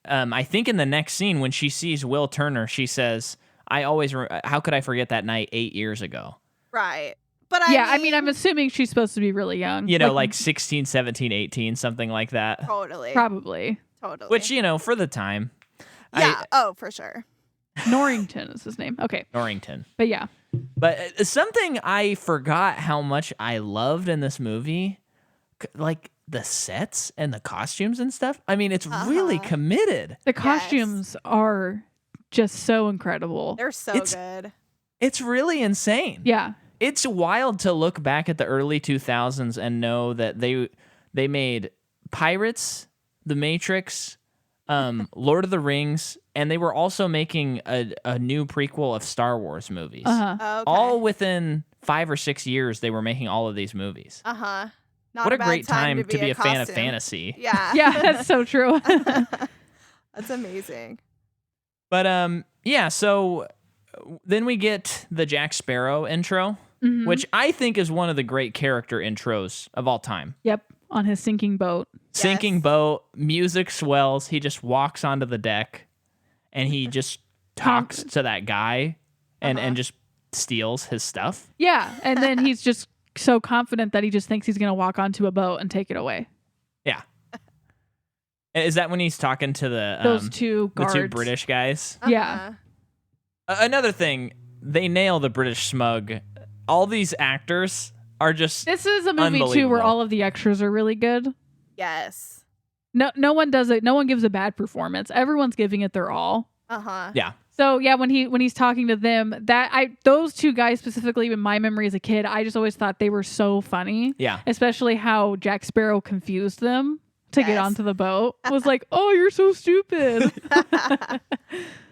I think in the next scene when she sees Will Turner, she says, how could I forget that night 8 years ago? Right. But I mean, I'm assuming she's supposed to be really young. Like 16, 17, 18, something like that. totally. Probably. Totally. Which, for the time. Yeah. For sure. Norrington is his name. Okay. Norrington. But yeah. But something I forgot how much I loved in this movie, like the sets and the costumes and stuff. I mean, it's really committed. The costumes are just so incredible. They're so It's- good. It's really insane. Yeah. It's wild to look back at the early 2000s and know that they made Pirates, The Matrix, Lord of the Rings, and they were also making a new prequel of Star Wars movies. Uh-huh. Okay. All within 5 or 6 years, they were making all of these movies. Not What a bad great time to be a fan of costume. fantasy. Yeah. Yeah, that's so true. That's amazing. But so then we get the Jack Sparrow intro, Mhm. which I think is one of the great character intros of all time. Yep. On his sinking boat. Sinking boat, music swells, he just walks onto the deck and he just talks to that guy and just steals his stuff. Yeah. And then he's just so confident that he just thinks he's going to walk onto a boat and take it away. Yeah. Is that when he's talking to Those two the guards. two British guys? Yeah. Another thing, they nail the British smug. All these actors are just This is a movie too where Unbelievable. all of the extras are really good. Yes. No one does it. No one gives a bad performance. Everyone's giving it their all. yeah. So yeah, when he's talking to them, those two guys specifically in my memory as a kid, I just always thought they were so funny. Yeah. Especially how Jack Sparrow confused them to get Yes. onto the boat. Was like, oh, you're so stupid.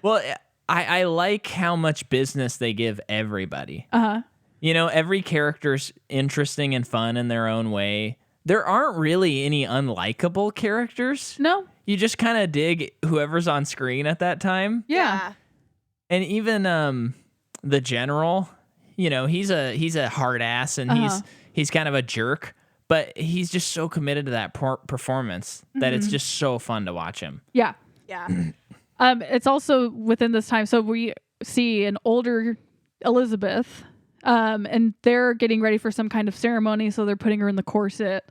Well, I like how much business they give everybody. Uh-huh. Every character's interesting and fun in their own way. There aren't really any unlikable characters. No. You just kind of dig whoever's on screen at that time. Yeah. And even the general, he's a hard ass and he's kind of a jerk, but he's just so committed to that performance that it's just so fun to watch him. Yeah. Yeah. It's also within this time. So we see an older Elizabeth, and they're getting ready for some kind of ceremony. So they're putting her in the corset,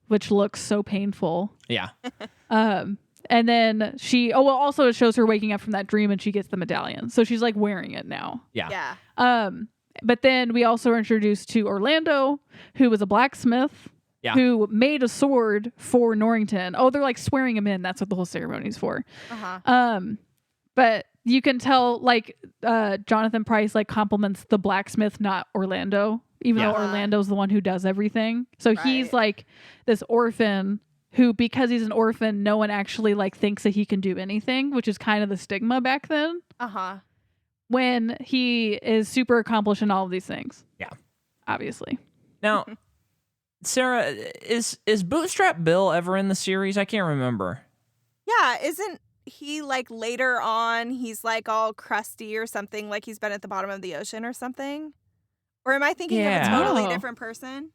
which looks so painful. Yeah. And then also it shows her waking up from that dream and she gets the medallion. So she's like wearing it now. Yeah. Yeah. But then we also are introduced to Orlando, who was a blacksmith. Yeah. Who made a sword for Norrington. Oh, they're like swearing him in. That's what the whole ceremony's for. Uh-huh. But you can tell, like, Jonathan Pryce, like, compliments the blacksmith, not Orlando, even though Orlando's the one who does everything. So he's, like, this orphan who, because he's an orphan, no one actually, like, thinks that he can do anything, which is kind of the stigma back then. Uh-huh. When he is super accomplished in all of these things. Yeah. Obviously. Now, Sarah, is Bootstrap Bill ever in the series? I can't remember. Yeah, isn't he, like, later on, he's, like, all crusty or something, like he's been at the bottom of the ocean or something? Or am I thinking of a totally different person?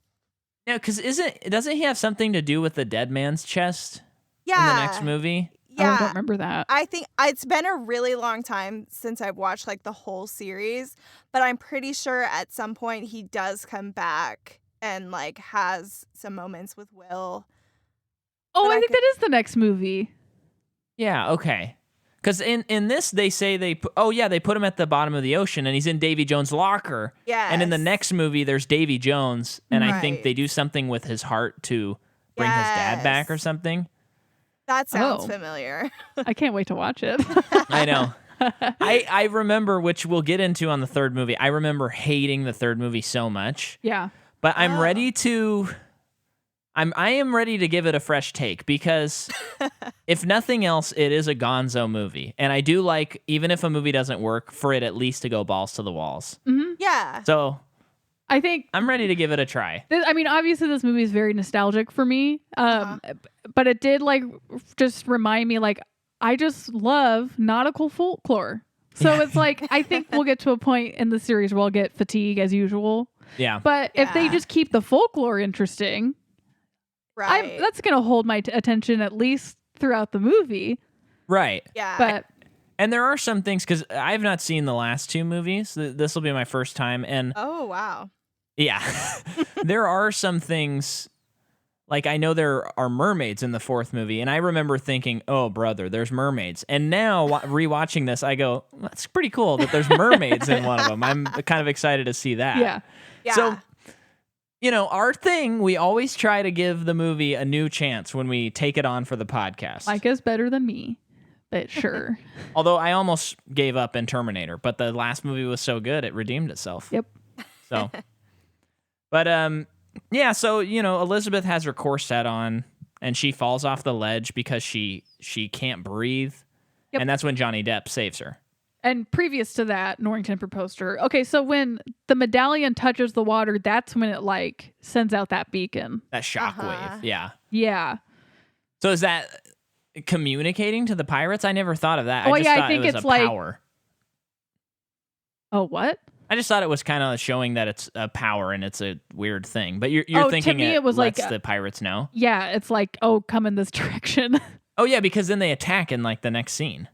Yeah, because doesn't he have something to do with the dead man's chest in the next movie? Yeah. I don't remember that. I think it's been a really long time since I've watched, like, the whole series, but I'm pretty sure at some point he does come back and, like, has some moments with Will. Oh, I think that is the next movie. Yeah, okay. Because in this, they say they put him at the bottom of the ocean, and he's in Davy Jones' locker. Yeah. And in the next movie, there's Davy Jones, and I think they do something with his heart to bring his dad back or something. That sounds familiar. I can't wait to watch it. I know. I remember, which we'll get into on the third movie, I remember hating the third movie so much. Yeah. But I am ready to give it a fresh take because if nothing else, it is a gonzo movie. And I do like, even if a movie doesn't work, for it at least to go balls to the walls. Mm-hmm. Yeah. So I think I'm ready to give it a try. I mean, obviously this movie is very nostalgic for me. But it did, like, just remind me, like, I just love nautical folklore. So it's like, I think we'll get to a point in the series where I'll get fatigue as usual. Yeah. But if they just keep the folklore interesting, that's going to hold my attention at least throughout the movie. Right. Yeah. And there are some things, because I have not seen the last two movies. This will be my first time. And oh, wow. Yeah. There are some things, like I know there are mermaids in the fourth movie, and I remember thinking, oh, brother, there's mermaids. And now, rewatching this, I go, that's pretty cool that there's mermaids in one of them. I'm kind of excited to see that. Yeah. So, our thing, we always try to give the movie a new chance when we take it on for the podcast. Micah's better than me, but sure. Although I almost gave up in Terminator, but the last movie was so good, it redeemed itself. Yep. So, but, yeah, so, Elizabeth has her corset on, and she falls off the ledge because she can't breathe, and that's when Johnny Depp saves her. And previous to that, Norrington proposed to her. Okay, so when the medallion touches the water, that's when it, like, sends out that beacon. That shockwave, yeah. Yeah. So is that communicating to the pirates? I never thought of that. Oh, I just thought I think it was it's a like power. Oh, what? I just thought it was kind of showing that it's a power and it's a weird thing. But you're thinking to me, it was lets like the pirates know? Yeah, it's like, oh, come in this direction. Oh, yeah, because then they attack in, like, the next scene.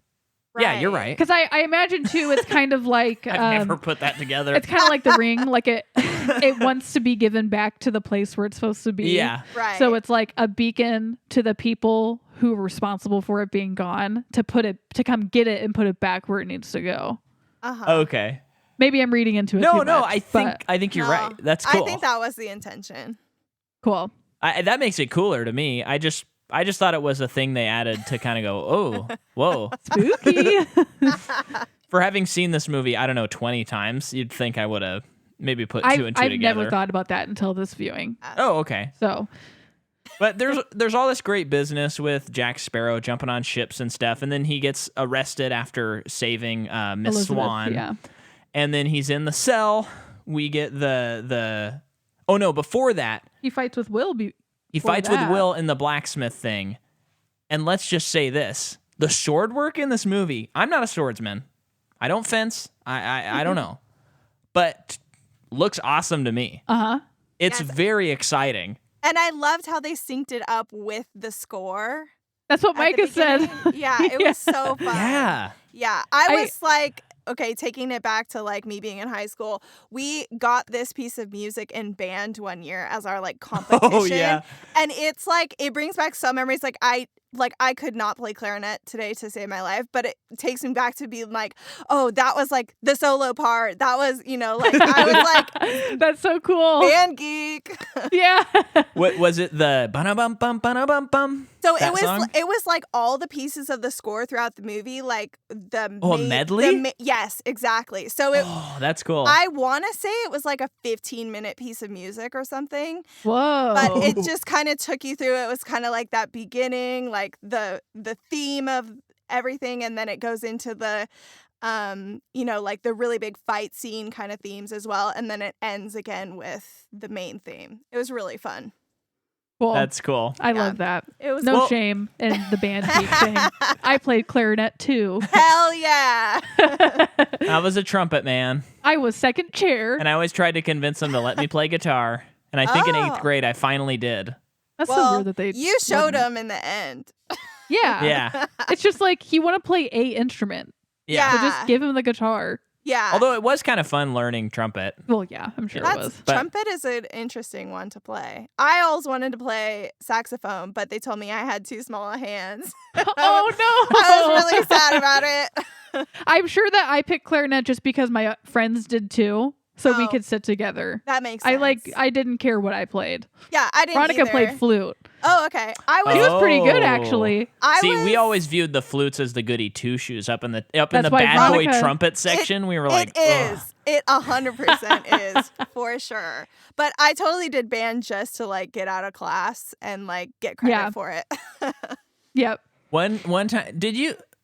Right. Yeah, you're right. Because I imagine, too, it's kind of like... I've never put that together. It's kind of like the ring. Like, it wants to be given back to the place where it's supposed to be. Yeah. Right. So it's like a beacon to the people who are responsible for it being gone to come get it and put it back where it needs to go. Okay. Maybe I'm reading into it too much, I think you're right. That's cool. I think that was the intention. Cool. That makes it cooler to me. I just thought it was a thing they added to kind of go, oh, whoa. Spooky. For having seen this movie, I don't know, 20 times, you'd think I would have maybe put two and two I've together. never thought about that until this viewing. Oh, okay. So, but there's all this great business with Jack Sparrow jumping on ships and stuff, and then he gets arrested after saving Miss Elizabeth, Swan. yeah. And then he's in the cell. We get the oh no, before that, he fights with Will. He fights with Will in the blacksmith thing. And let's just say this. The sword work in this movie, I'm not a swordsman. I don't fence. I don't know. But looks awesome to me. Uh-huh. It's very exciting. And I loved how they synced it up with the score. That's what Micah said. Yeah, it was so fun. Yeah. Yeah, I was like, okay, taking it back to like me being in high school, we got this piece of music in band one year as our like competition. Oh, yeah. And it's like, it brings back some memories. Like I could not play clarinet today to save my life, but it takes me back to being like, oh, that was like the solo part. That was, like I was like, that's so cool. Band geek. Yeah. What was it? The ba-na-bum-bum, ba-na-bum-bum? So That song? it was like all the pieces of the score throughout the movie, like the Oh, a medley? Yes, exactly. So it Oh, that's cool. I want to say it was like a 15-minute piece of music or something, Whoa. but it just kind of took you through. It was kind of like that beginning, like the theme of everything, and then it goes into the like the really big fight scene kind of themes as well, and then it ends again with the main theme. It was really fun. Cool. That's cool. I love that. It was No shame in the band teaching. I played clarinet too. Hell yeah. I was a trumpet man, I was second chair. and I always tried to convince them to let me play guitar. And I think in 8th Oh. grade, I finally did. That's so Well, weird that they. you showed wouldn't. him in the end. Yeah. Yeah. It's just like you want to play a instrument, Yeah. so Yeah. just give him the guitar. Yeah. Although it was kind of fun learning trumpet. Well, yeah, I'm sure it That's was. But- trumpet is an interesting one to play. I always wanted to play saxophone, but they told me I had too small hands. Oh no! I was really sad about it. I'm sure that I picked clarinet just because my friends did too, so we Oh. could sit together. That makes sense. I didn't care what I played. Yeah, I didn't Veronica either. played flute. Oh, okay. He was pretty good Oh. actually. We always viewed the flutes as the goody two shoes up in the That's why bad boy Veronica- trumpet section. We were like, it is. "Ugh." It 100% is for sure. But I totally did band just to like get out of class and like get credit Yeah. for it. Yep. One time,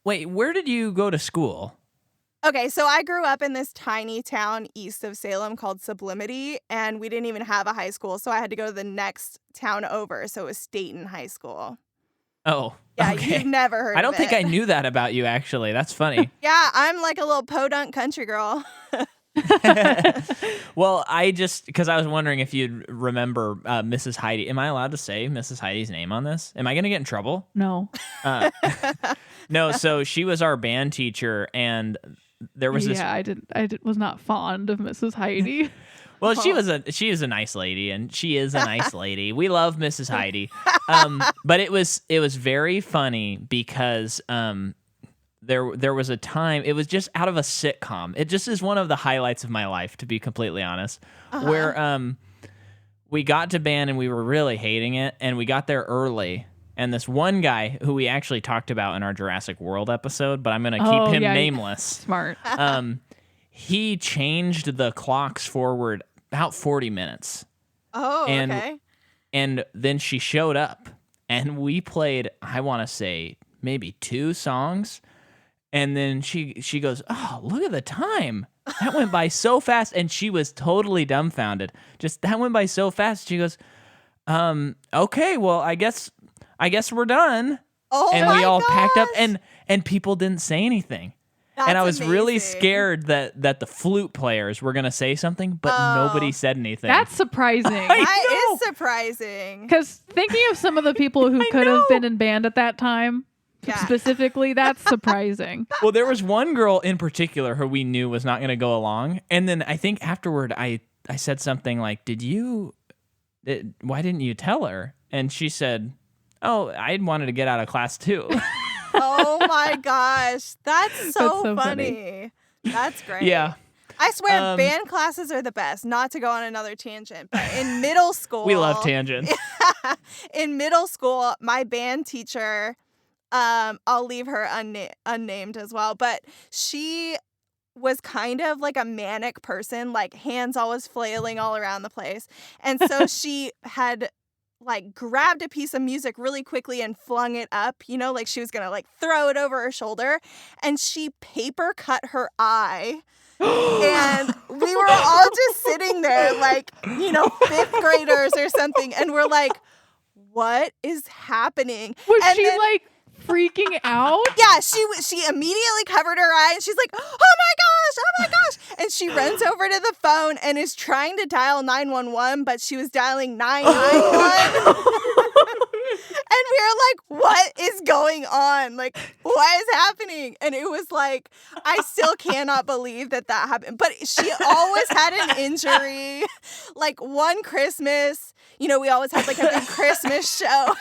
where did you go to school? Okay, so I grew up in this tiny town east of Salem called Sublimity, and we didn't even have a high school, so I had to go to the next town over. So it was Staten High School. Oh, Yeah, okay. you've never heard of it. I don't think I knew that about you, actually. That's funny. Yeah, I'm like a little podunk country girl. Well, because I was wondering if you'd remember Mrs. Heidi. Am I allowed to say Mrs. Heidi's name on this? Am I going to get in trouble? No. No, so she was our band teacher, and there was this. Yeah, I was not fond of Mrs. Heidi. Well, she is a nice lady, and she is a nice lady. We love Mrs. Heidi. But it was very funny because there was a time, it was just out of a sitcom. It just is one of the highlights of my life, to be completely honest, where we got to band and we were really hating it, and we got there early. And this one guy who we actually talked about in our Jurassic World episode, but I'm going to keep him nameless. Smart. He changed the clocks forward about 40 minutes. Oh, And- okay. And then she showed up, and we played, I want to say, maybe 2 songs. And then she goes, "Oh, look at the time. That went by so fast." And she was totally dumbfounded. Just, that went by so fast. She goes, "Okay, well, I guess we're done." Oh, And my we all packed up, gosh. and people didn't say anything. That's And I was really amazing. scared that the flute players were going to say something, but Oh. nobody said anything. That's surprising. That know. is surprising. Because thinking of some of the people who could have been in band at that time, Yeah. specifically, that's surprising. Well, there was one girl in particular who we knew was not going to go along. And then I think afterward, I said something like, why didn't you tell her? And she said, "Oh, I wanted to get out of class too." Oh my gosh. That's so, so funny. That's great. Yeah. I swear band classes are the best. Not to go on another tangent, but in middle school. We love tangents. In middle school, my band teacher, I'll leave her unnamed as well, but she was kind of like a manic person, like hands always flailing all around the place. And so she had like grabbed a piece of music really quickly and flung it up, like she was gonna like throw it over her shoulder, and she paper cut her eye. And we were all just sitting there like, 5th graders or something, and we're like, what is happening? Was And she then- like freaking out? Yeah, she immediately covered her eye, and she's like, oh my gosh. And she runs over to the phone and is trying to dial 911, but she was dialing 991. And we were like, what is going on? Like, what is happening? And it was like, I still cannot believe that happened. But she always had an injury. Like one Christmas, we always had like a big Christmas show.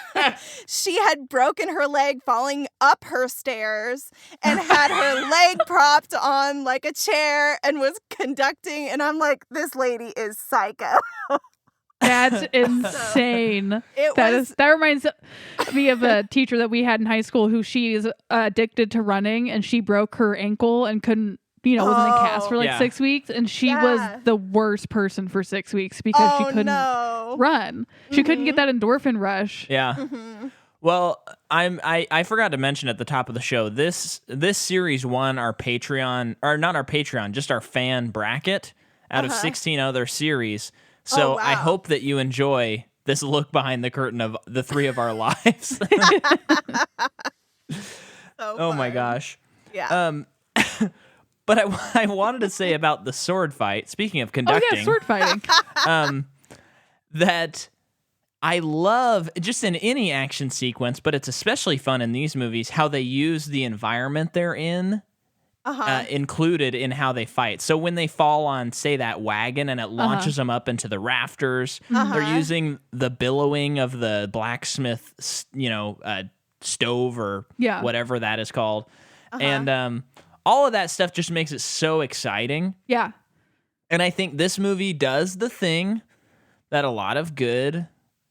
She had broken her leg falling up her stairs and had her leg propped on like a chair and was conducting. And I'm like, this lady is psycho. That's insane. It That reminds me of a teacher that we had in high school who she is addicted to running, and she broke her ankle and couldn't, wasn't in cast for like Yeah. 6 weeks, and she was the worst person for 6 weeks because she couldn't run. She couldn't get that endorphin rush. Yeah. Well, I forgot to mention at the top of the show, this series won our Patreon, or not our Patreon, just our fan bracket out of 16 other series. So I hope that you enjoy this look behind the curtain of the three of our lives. Oh my gosh. Yeah. But I wanted to say about the sword fight, speaking of conducting. Oh yeah, sword fighting. That I love, just in any action sequence, but it's especially fun in these movies, how they use the environment they're in included in how they fight. So when they fall on, say, that wagon and it launches them up into the rafters, they're using the billowing of the blacksmith, stove or whatever that is called. And all of that stuff just makes it so exciting. Yeah. And I think this movie does the thing that a lot of good,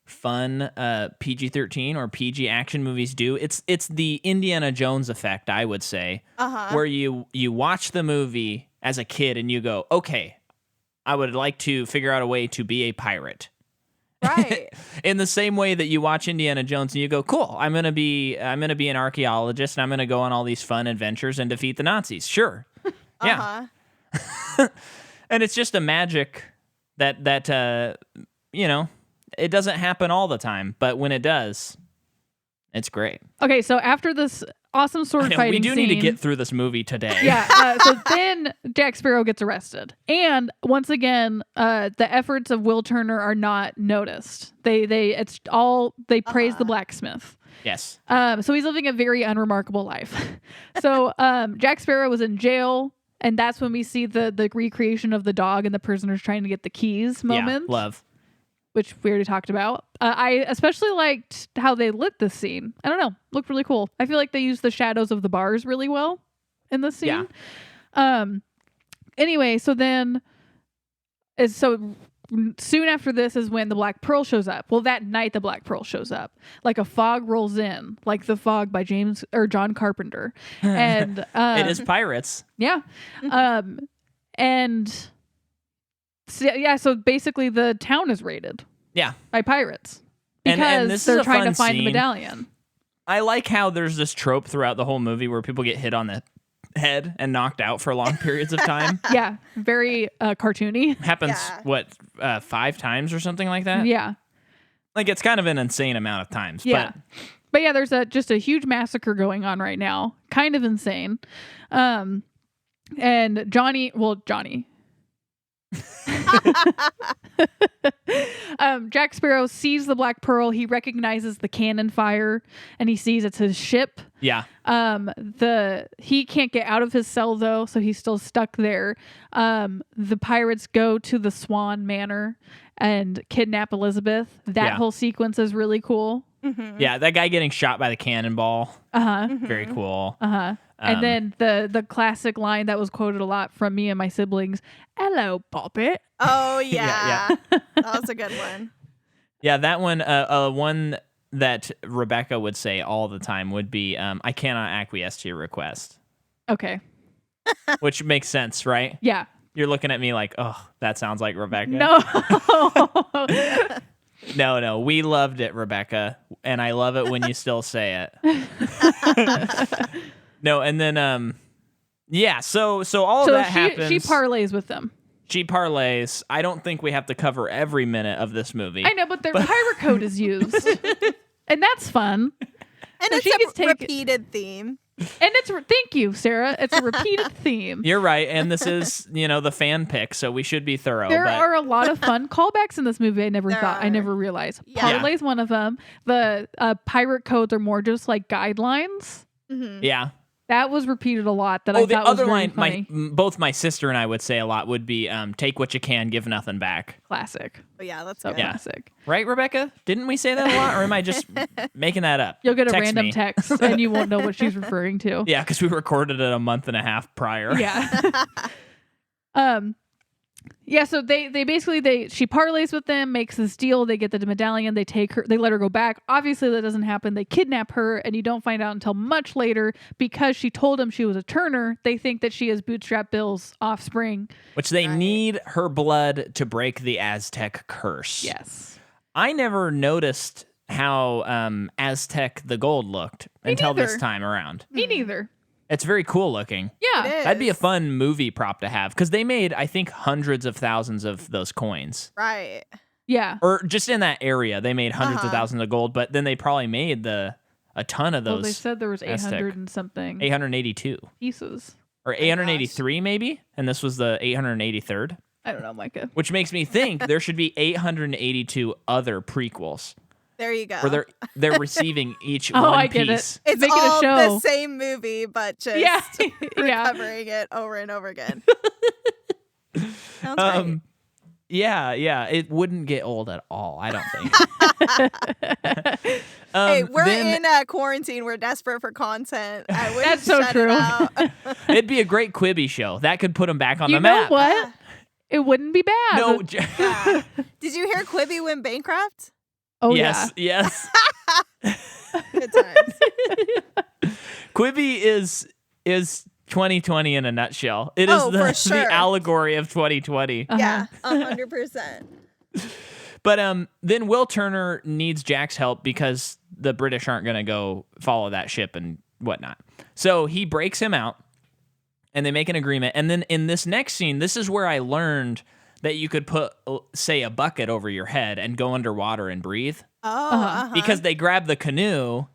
fun PG-13 or PG action movies do. It's the Indiana Jones effect, I would say, where you watch the movie as a kid and you go, okay, I would like to figure out a way to be a pirate. Right. In the same way that you watch Indiana Jones and you go, cool, I'm gonna be an archaeologist and I'm gonna go on all these fun adventures and defeat the Nazis. Sure. Yeah. And it's just a magic that it doesn't happen all the time, but when it does, it's great. Okay, so after this awesome sword fighting we do scene, need to get through this movie today. Yeah, so then Jack Sparrow gets arrested. And once again, the efforts of Will Turner are not noticed. They praise the blacksmith. Yes. So he's living a very unremarkable life. So Jack Sparrow was in jail, and that's when we see the recreation of the dog and the prisoners trying to get the keys moment. Yeah, love. Which we already talked about. I especially liked how they lit this scene. I don't know. Looked really cool. I feel like they used the shadows of the bars really well in this scene. Yeah. Anyway, so soon after this is when the Black Pearl shows up. Well, that night the Black Pearl shows up. Like a fog rolls in, like The Fog by John Carpenter. And it is pirates. Yeah. And so basically the town is raided. Yeah. By pirates. Because and this they're is a trying fun to find scene. the medallion. I like how there's this trope throughout the whole movie where people get hit on the head and knocked out for long periods of time. Yeah. Very cartoony. Happens, 5 times or something like that? Yeah. Like, it's kind of an insane amount of times. Yeah. But yeah, there's just a huge massacre going on right now. Kind of insane. And Johnny. Jack Sparrow sees the Black Pearl. He recognizes the cannon fire, and he sees it's his ship. Yeah. He can't get out of his cell though, so he's still stuck there. The pirates go to the Swan Manor and kidnap Elizabeth. That whole sequence is really cool. Mm-hmm. Yeah, that guy getting shot by the cannonball. Very cool. And then the classic line that was quoted a lot from me and my siblings, "Hello, Poppet." Oh yeah. That was a good one. Yeah, that one, one that Rebecca would say all the time would be, "I cannot acquiesce to your request." Okay. Which makes sense, right? Yeah. You're looking at me like, oh, that sounds like Rebecca. No. No, we loved it, Rebecca, and I love it when you still say it. No, and then so all of that happens. She parlays with them. She parlays. I don't think we have to cover every minute of this movie. I know, but their pirate code is used, and that's fun. And so it's a repeated theme. And thank you, Sarah. It's a repeated theme. You're right, and this is the fan pick, so we should be thorough. There are a lot of fun callbacks in this movie. I never realized. Yeah. Parlay's one of them. The pirate codes are more just like guidelines. Mm-hmm. Yeah. That was repeated a lot. I the thought other was line, funny. both my sister and I would say a lot would be, "Take what you can, give nothing back." Classic. Oh, yeah, that's So good. classic. Right, Rebecca? Didn't we say that a lot, or am I just making that up? You'll get a Text random me. text and you won't know what she's referring to. Yeah, because we recorded it a month and a half prior. Yeah. Yeah, so they basically she parlays with them, makes this deal, they get the medallion, they let her go back. Obviously that doesn't happen. They kidnap her, and you don't find out until much later because she told them she was a Turner. They think that she is Bootstrap Bill's offspring. Which they need her blood to break the Aztec curse. Yes. I never noticed how Aztec the gold looked until this time around. Me neither. It's very cool looking. Yeah. That'd be a fun movie prop to have because they made, I think, hundreds of thousands of those coins. Right. Yeah. Or just in that area, they made hundreds of thousands of gold, but then they probably made a ton of those. Well, they said there was 800 Aztec. and something 882. pieces. Or 883 maybe, and this was the 883rd. I don't know, Micah. Which makes me think there should be 882 other prequels There you go. where they're receiving each Oh, one I get piece. it. It's Make it a all show. the same movie, but just Yeah. Yeah. recovering it over and over again. Sounds great. Yeah, it wouldn't get old at all, I don't think. Hey, we're then in quarantine. We're desperate for content. I wouldn't That's so shut true. It out. it'd be a great Quibi show. That could put them back on You the know map. what? It wouldn't be bad. No. Yeah. Did you hear Quibi went bankrupt? Oh, yes. Good times. Quibi is 2020 in a nutshell. It is Oh, the for sure. the allegory of 2020. Yeah, 100%. But then Will Turner needs Jack's help because the British aren't going to go follow that ship and whatnot. So he breaks him out, and they make an agreement. And then in this next scene, this is where I learned that you could put, say, a bucket over your head and go underwater and breathe. Oh, Because they grab the canoe,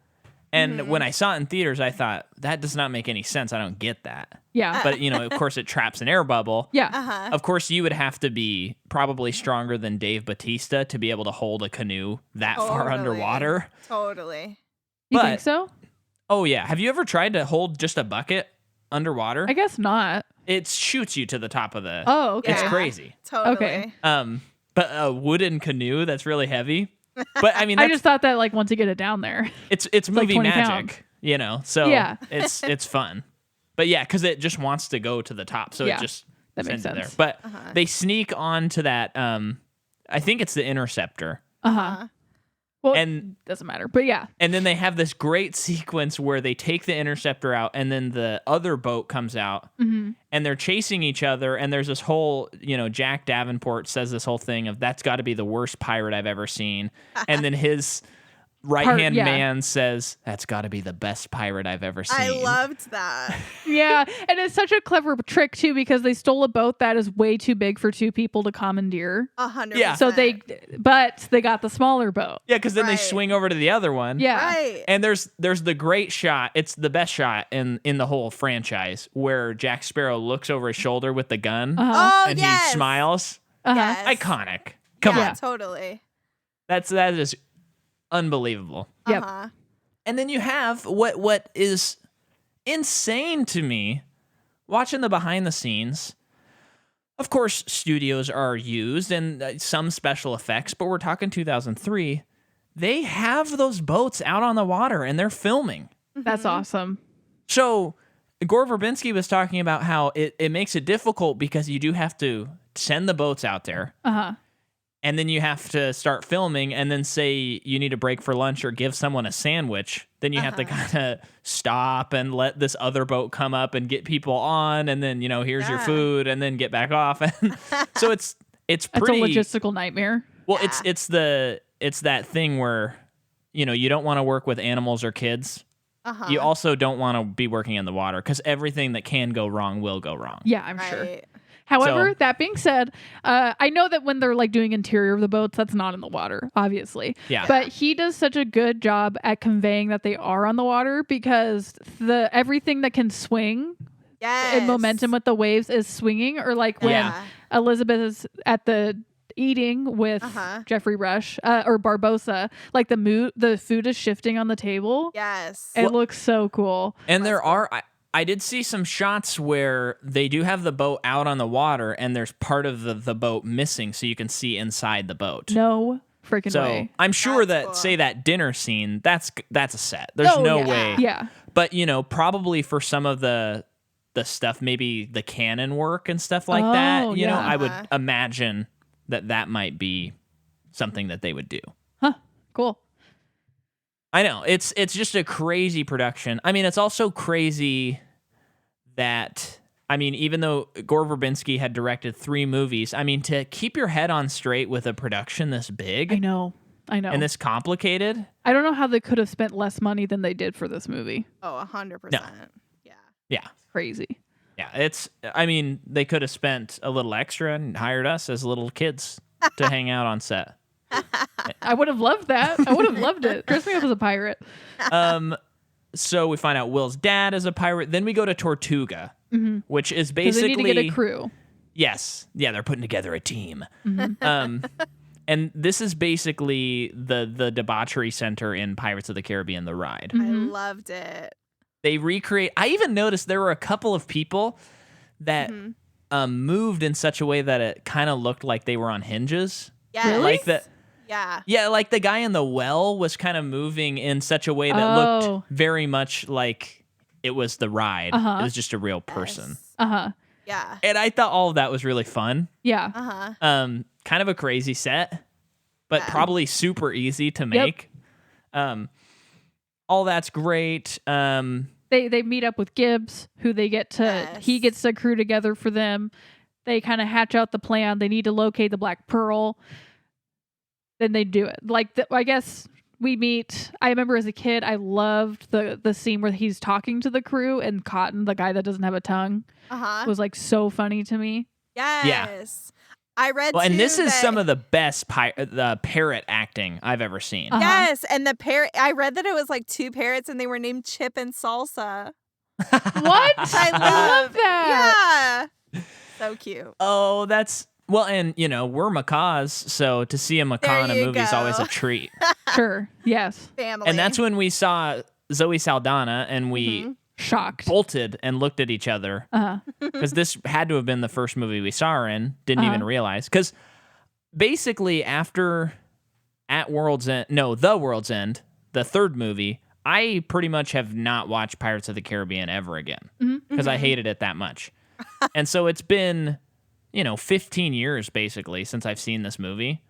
and when I saw it in theaters, I thought, that does not make any sense. I don't get that. Yeah. But, of course, it traps an air bubble. Yeah. Of course, you would have to be probably stronger than Dave Bautista to be able to hold a canoe that far Totally. underwater. Totally. You but- think so? Oh, yeah. Have you ever tried to hold just a bucket underwater? I guess not. It shoots you to the top of the... Oh, okay. It's Yeah. crazy. Totally. Okay. But a wooden canoe that's really heavy. But, I mean, I that's, just thought that like once you get it down there. it's like movie 20 magic, So Yeah. it's fun. But, yeah, because it just wants to go to the top. So Yeah, it just that makes sends it there. sense. But they sneak onto that... I think it's the Interceptor. Uh-huh. Well, And doesn't matter. But yeah. And then they have this great sequence where they take the Interceptor out, and then the other boat comes out, and they're chasing each other. And there's this whole, Jack Davenport says this whole thing of that's got to be the worst pirate I've ever seen. And then his right-hand yeah. man says that's got to be the best pirate I've ever seen. I loved that. Yeah. And it's such a clever trick too, because they stole a boat that is way too big for two people to commandeer. 100%. Yeah. So they got the smaller boat. Yeah, because then they Right. swing over to the other one. Yeah. Right. And there's the great shot. It's the best shot in the whole franchise where Jack Sparrow looks over his shoulder with the gun Oh, and yes. he smiles. Uh-huh. Yes. Iconic. Come Yeah, on. totally. That is unbelievable. Yep. Uh-huh. And then you have what is insane to me watching the behind the scenes. Of course, studios are used and some special effects, but we're talking 2003. They have those boats out on the water and they're filming. That's awesome. So Gore Verbinski was talking about how it makes it difficult because you do have to send the boats out there. Uh-huh. And then you have to start filming, and then say you need a break for lunch or give someone a sandwich. Then you have to kind of stop and let this other boat come up and get people on, and then here's your Yeah. food, and then get back off. And so it's That's pretty. a logistical nightmare. Well, it's that thing where you don't want to work with animals or kids. Uh-huh. You also don't want to be working in the water because everything that can go wrong will go wrong. Yeah, I'm sure. Right. However, So- that being said, I know that when they're like doing interior of the boats, that's not in the water, obviously. Yeah. But he does such a good job at conveying that they are on the water because everything that can swing Yes. and momentum with the waves is swinging. Or like when Yeah. Elizabeth is at the eating with Jeffrey Rush or Barbosa, like the food is shifting on the table. Yes. It looks so cool. And there are, I did see some shots where they do have the boat out on the water and there's part of the boat missing so you can see inside the boat. No freaking So way. I'm sure That's that, cool. say that dinner scene, that's a set. There's Oh, no yeah. way. Yeah. But, probably for some of the the stuff, maybe the cannon work and stuff like that. You know, yeah. I would imagine that might be something that they would do. Huh. Cool. I know it's just a crazy production. I mean, it's also crazy that, I mean, even though Gore Verbinski had directed 3 movies, I mean, to keep your head on straight with a production this big I know. and this complicated. I don't know how they could have spent less money than they did for this movie. Oh, 100%. No. Yeah. Yeah. Crazy. Yeah. I mean, they could have spent a little extra and hired us as little kids to hang out on set. I would have loved that. I would have loved it. Dress me up as a pirate. So we find out Will's dad is a pirate. Then we go to Tortuga, which is Because basically they need to get a crew. Yes. Yeah, they're putting together a team. And this is basically the debauchery center in Pirates of the Caribbean, the ride. I loved it. They recreate. I even noticed there were a couple of people that moved in such a way that it kind of looked like they were on hinges. Yes. Really? Like that. Yeah. Yeah, like the guy in the well was kind of moving in such a way that looked very much like it was the ride. It was just a real person. Uh-huh. Yeah. And I thought all of that was really fun. Yeah. Uh-huh. Kind of a crazy set, but probably super easy to make. All that's great. They meet up with Gibbs, who they get to he gets to crew together for them. They kind of hatch out the plan. They need to locate the Black Pearl. Then they do it. Like I guess we meet. I remember as a kid, I loved the scene where he's talking to the crew and Cotton, the guy that doesn't have a tongue, was like so funny to me. Yes. Yeah. I read. Well, and this is that, some of the best the parrot acting I've ever seen. Yes, and the parrot. I read that it was like 2 parrots, and they were named Chip and Salsa. What? I love that. Yeah. So cute. Oh, that's well, and you know we're macaws, so to see a macaw in a movie is always a treat. Sure. Yes. Family. And that's when we saw Zoe Saldana, and we Shocked. bolted and looked at each other because this had to have been the first movie we saw her in. Didn't even realize, because basically after The World's End, the 3rd movie, I pretty much have not watched Pirates of the Caribbean ever again because I hated it that much. And so it's been, 15 years basically since I've seen this movie.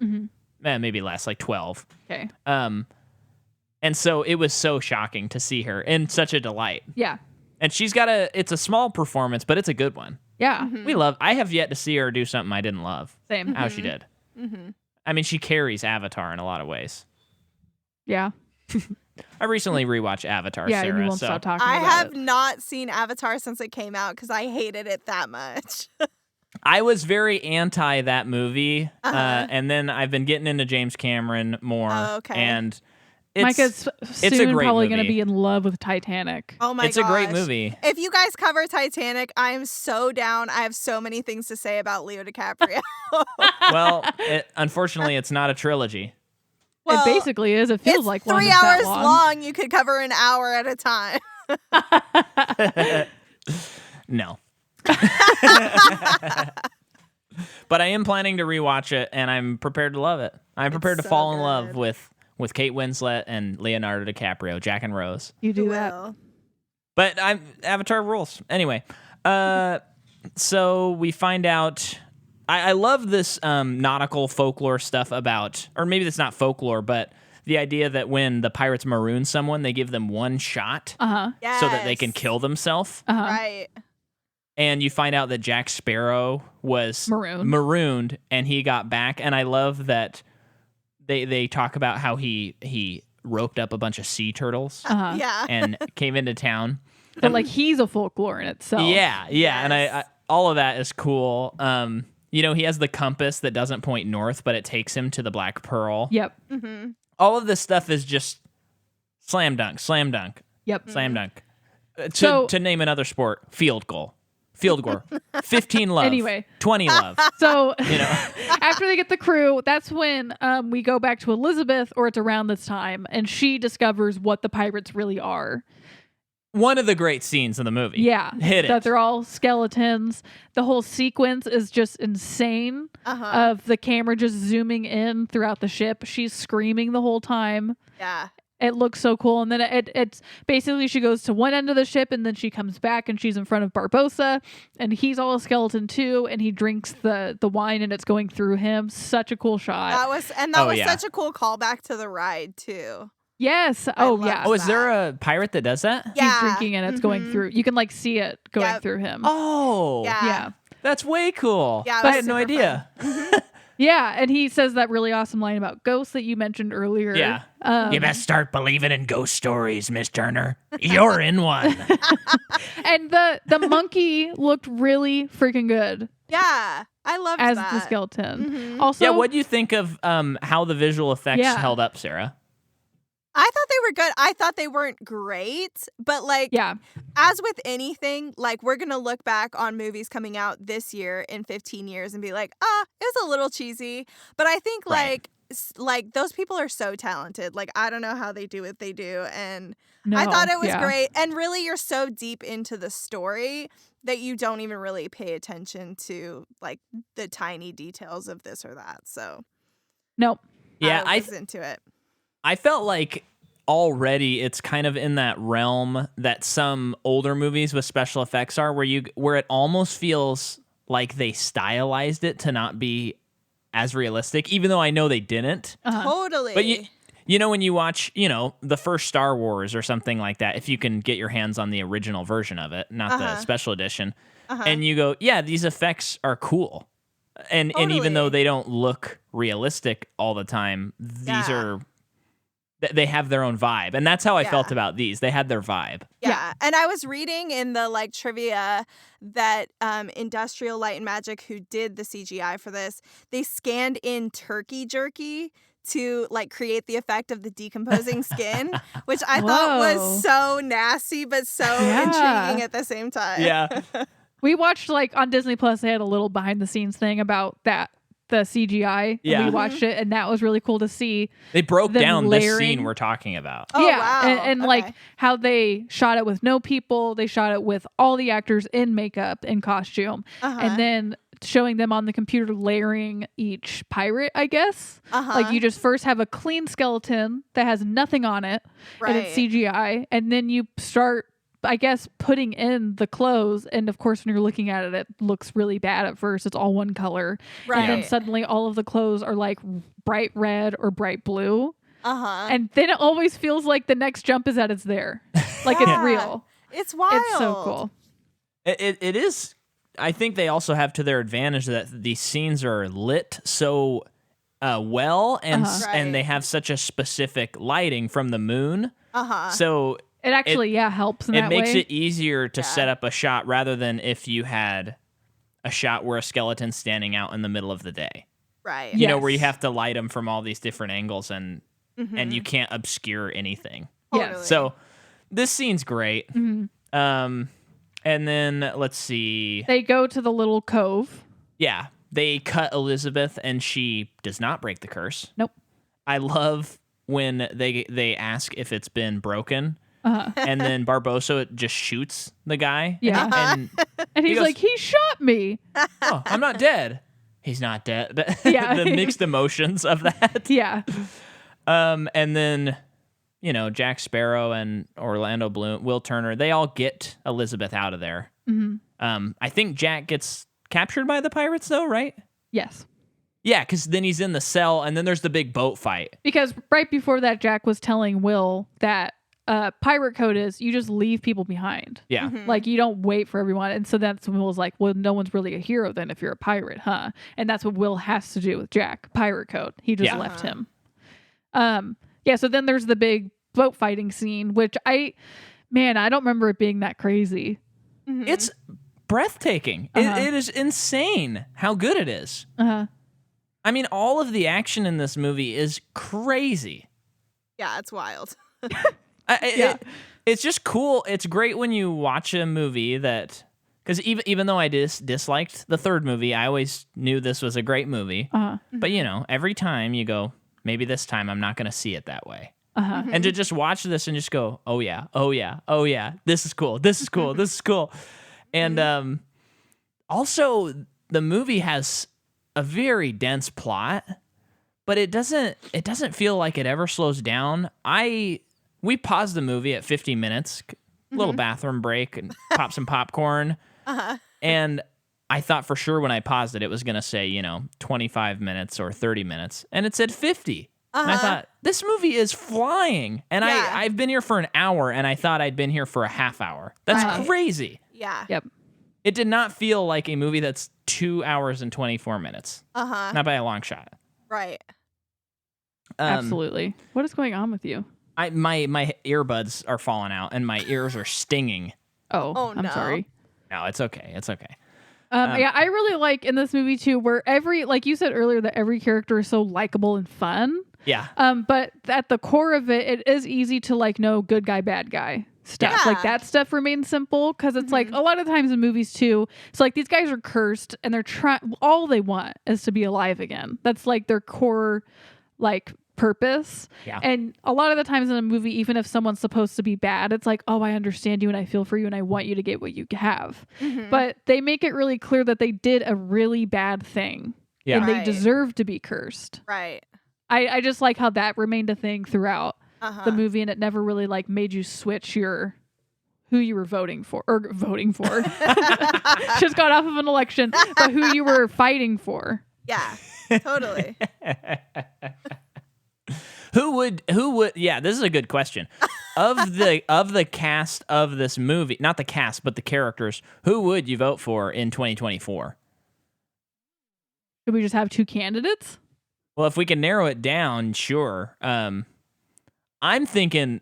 Maybe less, like 12. Okay. And so it was so shocking to see her, and such a delight. Yeah. And it's a small performance, but it's a good one. Yeah. I have yet to see her do something I didn't love. Same. How she did. I mean, she carries Avatar in a lot of ways. Yeah. I recently rewatched Avatar, Yeah, Sarah. you won't stop talking I about have it. not seen Avatar since it came out because I hated it that much. I was very anti that movie, and then I've been getting into James Cameron more. Oh, okay. And Micah's soon a great probably movie. going to be in love with Titanic. Oh my gosh. It's a great movie. If you guys cover Titanic, I am so down. I have so many things to say about Leo DiCaprio. Well, unfortunately, it's not a trilogy. Well, it basically is. It feels it's like one 3 that's that hours long. You could cover an hour at a time. No. But I am planning to rewatch it, and I'm prepared to love it. I'm prepared to so fall in good. love with Kate Winslet and Leonardo DiCaprio, Jack and Rose. You do You that. will. But Avatar rules. Anyway, so we find out. I love this nautical folklore stuff about, or maybe that's not folklore, but the idea that when the pirates maroon someone, they give them one shot Yes. so that they can kill themselves. Right. And you find out that Jack Sparrow was marooned, and he got back. And I love that they talk about how he roped up a bunch of sea turtles Yeah. and came into town. But like he's a folklore in itself. Yeah, and I all of that is cool. He has the compass that doesn't point north, but it takes him to the Black Pearl. Yep. All of this stuff is just slam dunk, Yep. slam dunk. So- To name another sport, field goal. 15 love. Anyway. 20 love. So You know. after they get the crew, that's when we go back to Elizabeth, or it's around this time, and she discovers what the pirates really are. One of the great scenes in the movie. Yeah. Hit it. That they're all skeletons. The whole sequence is just insane of the camera just zooming in throughout the ship. She's screaming the whole time. Yeah. It looks so cool. And then it's basically she goes to one end of the ship and then she comes back and she's in front of Barbossa and he's all a skeleton too. And he drinks the wine and it's going through him. Such a cool shot. That was such a cool callback to the ride too. Yes. I Oh, loved yeah. Oh, is there a pirate that does that? Yeah. He's drinking and it's going through. You can like see it going Yep. through him. Oh, Yeah. Yeah. that's way cool. Yeah, it I was had no super idea. Yeah. And he says that really awesome line about ghosts that you mentioned earlier. Yeah. You best start believing in ghost stories, Miss Turner. You're in one. And the monkey looked really freaking good Yeah. I loved as that. the skeleton. Mhm. Also, Yeah, what do you think of how the visual effects Yeah. held up, Sarah? I thought they were good. I thought they weren't great, but like yeah. as with anything, like we're going to look back on movies coming out this year in 15 years and be like, it was a little cheesy. But I think Right. like those people are so talented. Like I don't know how they do what they do. And No, I thought it was yeah. great. And really, you're so deep into the story that you don't even really pay attention to like the tiny details of this or that. So Nope. Yeah, I was into it. I felt like already it's kind of in that realm that some older movies with special effects are, where it almost feels like they stylized it to not be as realistic, even though I know they didn't. Totally. But you know, when you watch, the first Star Wars or something like that, if you can get your hands on the original version of it, not the special edition, and you go, yeah, these effects are cool. And even though Totally. they don't look realistic all the time, these Yeah. they have their own vibe. And that's how I Yeah. felt about these. They had their vibe. Yeah. And I was reading in the like trivia that Industrial Light and Magic, who did the CGI for this, they scanned in turkey jerky to like create the effect of the decomposing skin, which I thought Whoa. was so nasty but so Yeah. intriguing at the same time. Yeah. We watched like on Disney Plus, they had a little behind the scenes thing about that, the CGI. Yeah. And we watched it and that was really cool to see. They broke Them down this layering. scene we're talking about. Oh, yeah. wow. And Okay. like how they shot it with no people. They shot it with all the actors in makeup and costume. And then showing them on the computer layering each pirate, I guess. Like you just first have a clean skeleton that has nothing on it and it's Right. CGI. And then you start, I guess, putting in the clothes. And of course, when you're looking at it, it looks really bad at first. It's all one color. And then Right. suddenly all of the clothes are like bright red or bright blue. Uh-huh. And then it always feels like the next jump is that it's there. Like Yeah. it's real. It's wild. It's so cool. It is. I think they also have to their advantage that these scenes are lit so well, and Right. and they have such a specific lighting from the moon. So It actually, helps in it that makes way. it easier to set up a shot rather than if you had a shot where a skeleton's standing out in the middle of the day. Right. You know, where you Yes. have to light them from all these different angles and you can't obscure anything. Yes. Totally. So this scene's great. Mhm. And then let's see. They go to the little cove. Yeah, they cut Elizabeth and she does not break the curse. Nope. I love when they ask if it's been broken. Uh-huh. And then Barbossa just shoots the guy. Yeah. And And he's goes- like, he shot me. oh, I'm not dead. He's not dead. Yeah. The mixed emotions of that. Yeah. And then, Jack Sparrow and Orlando Bloom, Will Turner, they all get Elizabeth out of there. Mm-hmm. I think Jack gets captured by the pirates, though, right? Yes. Yeah, because then he's in the cell, and then there's the big boat fight. Because right before that, Jack was telling Will that pirate code is you just leave people behind. Yeah. Like you don't wait for everyone. And so that's when Will's like, well, no one's really a hero then if you're a pirate, huh? And that's what Will has to do with Jack. Pirate code. He just Yeah. left him. Yeah, so then there's the big boat fighting scene, which I don't remember it being that crazy. It's breathtaking. It is insane how good it is. Uh-huh. I mean, all of the action in this movie is crazy. Yeah, it's wild. It's just cool. It's great when you watch a movie that, because even though I disliked the third movie, I always knew this was a great movie. Uh-huh. But every time you go, maybe this time I'm not going to see it that way. Uh-huh. And to just watch this and just go, oh yeah, oh yeah, oh yeah, this is cool, this is cool, this is cool. And also the movie has a very dense plot, but it doesn't feel like it ever slows down. I we paused the movie at 50 minutes, little bathroom break, and pop some popcorn. And I thought for sure when I paused it was going to say, 25 minutes or 30 minutes. And it said 50. And I thought, this movie is flying. And I've been here for an hour, and I thought I'd been here for a half hour. That's crazy. Yeah. Yep. It did not feel like a movie that's 2 hours and 24 minutes. Not by a long shot. Right. Absolutely. What is going on with you? My earbuds are falling out, and my ears are stinging. Oh, I'm sorry. No, it's okay. It's okay. Yeah, I really like in this movie too, where like you said earlier, that every character is so likable and fun. Yeah. But at the core of it, it is easy to like know good guy, bad guy stuff. Yeah. Like that stuff remains simple because it's like a lot of times in movies too. It's like these guys are cursed and they're all they want is to be alive again. That's like their core, like purpose. Yeah. And a lot of the times in a movie, even if someone's supposed to be bad, it's like, oh, I understand you and I feel for you and I want you to get what you have. But they make it really clear that they did a really bad thing. Yeah. And they Right. deserve to be cursed. Right. I just like how that remained a thing throughout the movie, and it never really like made you switch who you were voting for. Just got off of an election, but who you were fighting for. Yeah. Totally. Who would yeah, this is a good question. Of the cast of this movie, not the cast, but the characters, who would you vote for in 2024? Should we just have two candidates? Well, if we can narrow it down, sure. I'm thinking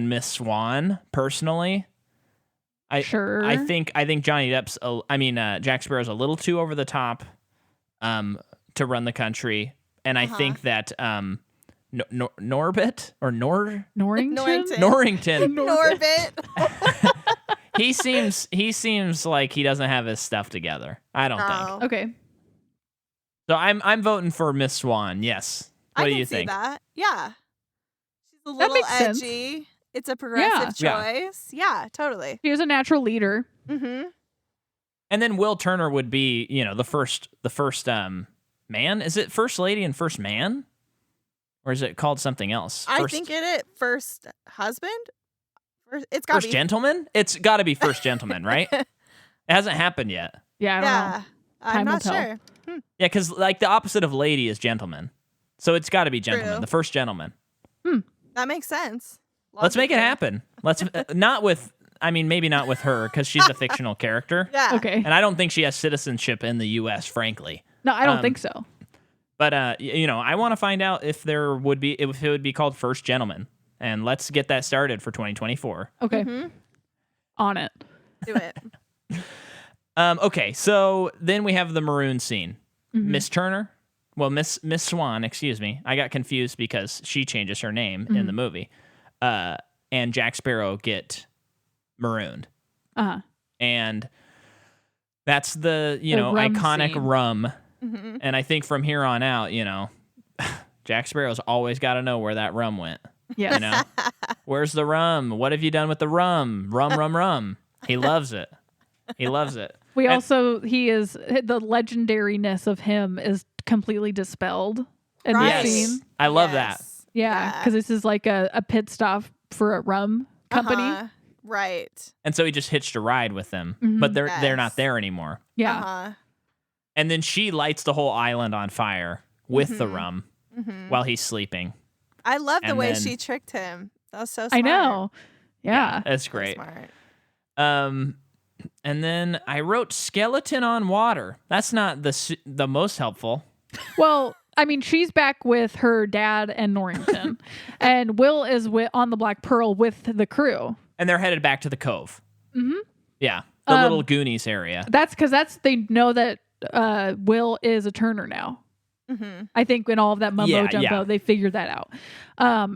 Miss Swan personally. Sure. I think Johnny Depp's Jack Sparrow's a little too over the top to run the country, and I think that Norbit or Norrington? Norrington. Norbit. he seems like he doesn't have his stuff together. I don't think. Okay. So I'm voting for Miss Swan. Yes. What I do you can think? see that. Yeah. She's a That little makes sense. edgy. It's a progressive Yeah. choice. Yeah, totally. He was a natural leader. Mm-hmm. And then Will Turner would be, the first man. Is it first lady and first man? Or is it called something else? I think first husband. It's got to First be. gentleman? It's got to be first gentleman, right? It hasn't happened yet. Yeah, I don't know. I'm Time will not tell. sure. Yeah, because like the opposite of lady is gentleman. So it's got to be gentleman, True. the first gentleman. That makes sense. Let's make it Logically. happen. Let's maybe not with her because she's a fictional character. Yeah. Okay. And I don't think she has citizenship in the U.S., frankly. No, I don't think so. But I want to find out if it would be called First Gentleman, and let's get that started for 2024. Okay. On it. Do it. Okay, so then we have the maroon scene. Miss Turner, Miss Swan, excuse me. I got confused because she changes her name in the movie, and Jack Sparrow get marooned, and that's the rum iconic scene. rum. And I think from here on out, Jack Sparrow's always got to know where that rum went. Yes. Where's the rum? What have you done with the rum? Rum. He loves it. He loves it. The legendariness of him is completely dispelled in Right. this scene. I love that. Yeah, because this is like a pit stop for a rum company. Right. And so he just hitched a ride with them, but they're Yes. not there anymore. Yeah. And then she lights the whole island on fire with the rum while he's sleeping. I love the And way then- she tricked him. That was so smart. I know. Yeah. That's So great. smart. And then I wrote skeleton on water. That's not the most helpful. Well, I mean, she's back with her dad and Norrington, and Will is on the Black Pearl with the crew. And they're headed back to the cove. Yeah, the little Goonies area. That's because they know that Will is a Turner now. I think in all of that mumbo jumbo, yeah. they figured that out.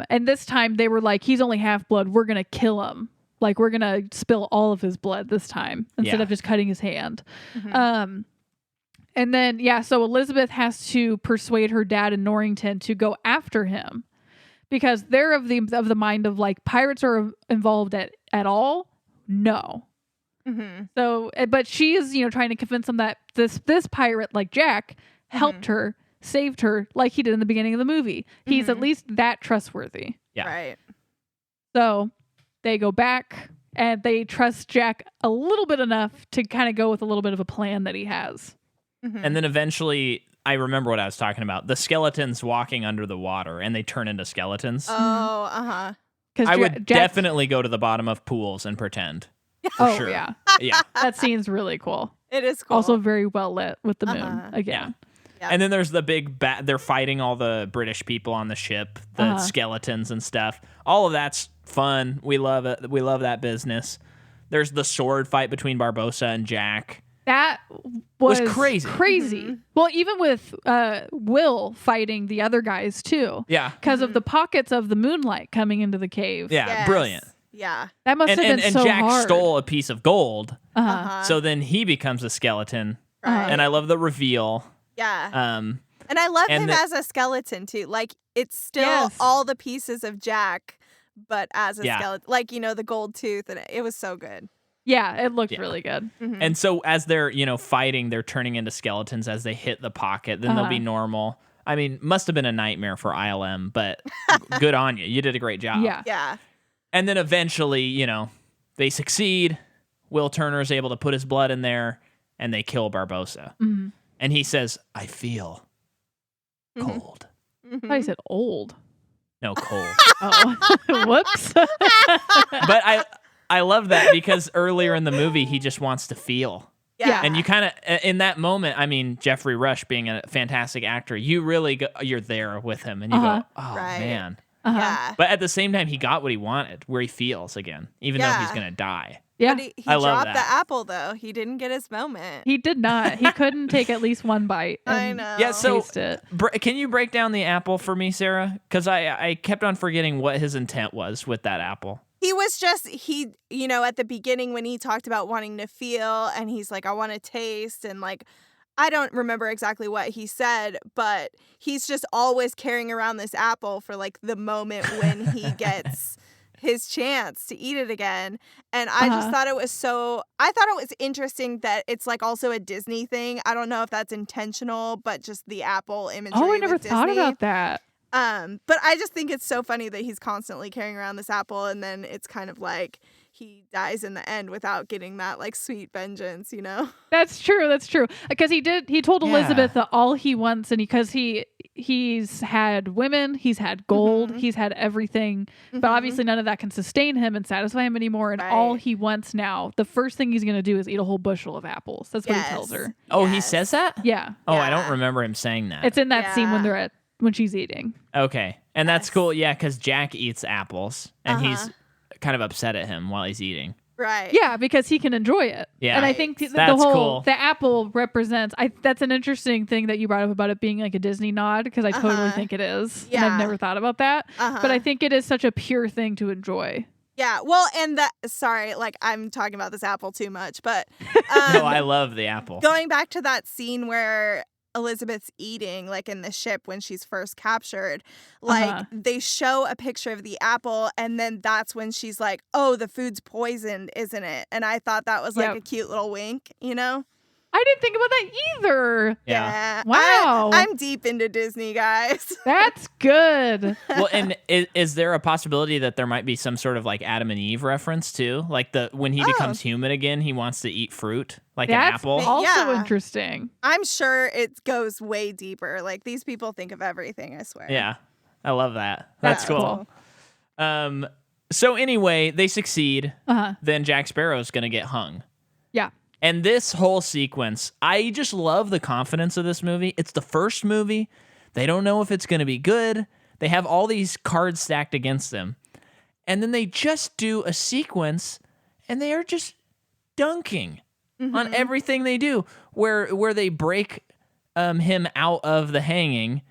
And this time they were like, he's only half blood. We're gonna kill him. Like we're gonna spill all of his blood this time instead Yeah. of just cutting his hand. And then so Elizabeth has to persuade her dad and Norrington to go after him because they're of the mind of like pirates are involved at all. No. So, but she is, trying to convince them that this pirate like Jack helped her, saved her, like he did in the beginning of the movie. He's at least that trustworthy. Yeah. Right. So they go back and they trust Jack a little bit enough to kind of go with a little bit of a plan that he has. Mhm. And then eventually, I remember what I was talking about. The skeletons walking under the water, and they turn into skeletons. Oh, uh-huh. Because I would definitely go to the bottom of pools and pretend. For Oh, sure. yeah. Yeah. That scene's really cool. It is cool. Also very well lit with the moon Uh-huh. again. Yeah. And then there's the big they're fighting all the British people on the ship, the skeletons and stuff. All of that's fun. We love it. We love that business. There's the sword fight between Barbossa and Jack. That was crazy. Crazy. Well, even with Will fighting the other guys too. Yeah. Because of the pockets of the moonlight coming into the cave. Yeah. Yes. Brilliant. Yeah. That must have been And so Jack hard. stole a piece of gold. Uh-huh. So then he becomes a skeleton. Right. And I love the reveal. Yeah. Um, And I love and him the- as a skeleton too. Like it's still Yes. all the pieces of Jack, but as a Yeah. skeleton. Like, the gold tooth, and it was so good. Yeah, it looked Yeah. really good. Mhm. And so as they're, fighting, they're turning into skeletons as they hit the pocket. Then they'll be normal. I mean, must have been a nightmare for ILM, but good on you. You did a great job. Yeah. Yeah. And then eventually, they succeed. Will Turner's able to put his blood in there, and they kill Barbossa. Mhm. And he says, I feel Mhm. cold. I thought he said old. No, cold. Oh, whoops. But I love that because earlier in the movie, he just wants to feel. Yeah. And you kind of, in that moment, I mean, Jeffrey Rush being a fantastic actor, you really you're there with him, and you go, oh, Right. man. Yeah. But at the same time, he got what he wanted, where he feels again, even though he's Yeah. going to die. Yeah. But he I love dropped that. the apple though. He didn't get his moment. He did not. He couldn't take at least one bite. I And know. Yeah, so taste it. can you break down the apple for me, Sarah? Because I kept on forgetting what his intent was with that apple. He was just, at the beginning when he talked about wanting to feel and he's like, I want to taste. And like, I don't remember exactly what he said, but he's just always carrying around this apple for like the moment when he gets his chance to eat it again. And I just thought it was interesting that it's like also a Disney thing. I don't know if that's intentional, but just the apple imagery. Oh, I never with thought Disney. about that. But I just think it's so funny that he's constantly carrying around this apple, and then it's kind of like he dies in the end without getting that like sweet vengeance, That's true. That's true. Because he told Yeah. Elizabeth that all he wants, and because he's had women, he's had gold, he's had everything, but obviously none of that can sustain him and satisfy him anymore. And all Right. he wants now, the first thing he's going to do is eat a whole bushel of apples. That's what he tells her. Oh, he Yes. says that? Yeah. Oh, I Yeah. don't remember him saying that. It's in that scene when Yeah. when she's eating. Okay. And that's Yes. cool. Yeah, because Jack eats apples, and he's kind of upset at him while he's eating. Right. Yeah, because he can enjoy it. Yeah. And I Right. think the That's whole cool. the apple represents. That's an interesting thing that you brought up about it being like a Disney nod, because I totally think it is. And Yeah. I've never thought about that. But I think it is such a pure thing to enjoy. Yeah. Well, and sorry, like I'm talking about this apple too much, but No, I love the apple. going back to that scene where Elizabeth's eating, like in the ship when she's first captured, like they show a picture of the apple, and then that's when she's like, oh, the food's poisoned, isn't it? And I thought that was like a cute little wink, I didn't think about that either. Yeah. Wow. I'm deep into Disney, guys. That's good. Well, and is there a possibility that there might be some sort of like Adam and Eve reference too? Like when he becomes human again, he wants to eat fruit, like an That's apple. also Yeah. interesting. I'm sure it goes way deeper. Like these people think of everything, I swear. Yeah, I love that. That's That's cool. So anyway, they succeed. Then Jack Sparrow's gonna get hung. Yeah. And this whole sequence, I just love the confidence of this movie. It's the first movie. They don't know if it's going to be good. They have all these cards stacked against them. And then they just do a sequence, and they are just dunking on everything they do, where they break him out of the hanging,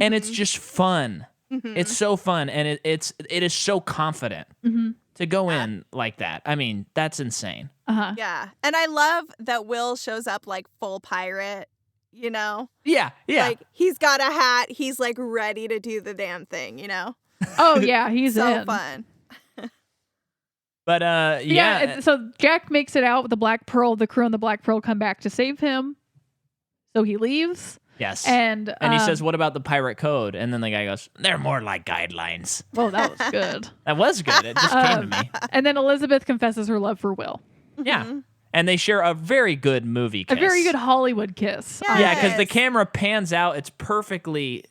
and it's just fun. It's so fun, and it is so confident to go in like that. I mean, that's insane. Yeah. And I love that Will shows up like full pirate, Yeah. Like he's got a hat. He's like ready to do the damn thing, Oh, yeah. He's So in. fun. But So Jack makes it out with the Black Pearl. The crew on the Black Pearl come back to save him. So he leaves. Yes. And he says, "What about the pirate code?" And then the guy goes, "They're more like guidelines." "Oh, that was good." That was good. It just came to me. And then Elizabeth confesses her love for Will. Yeah. And they share a very good movie kiss. A very good Hollywood kiss. Yeah. Yeah, because the Yes. camera pans out. It's perfectly.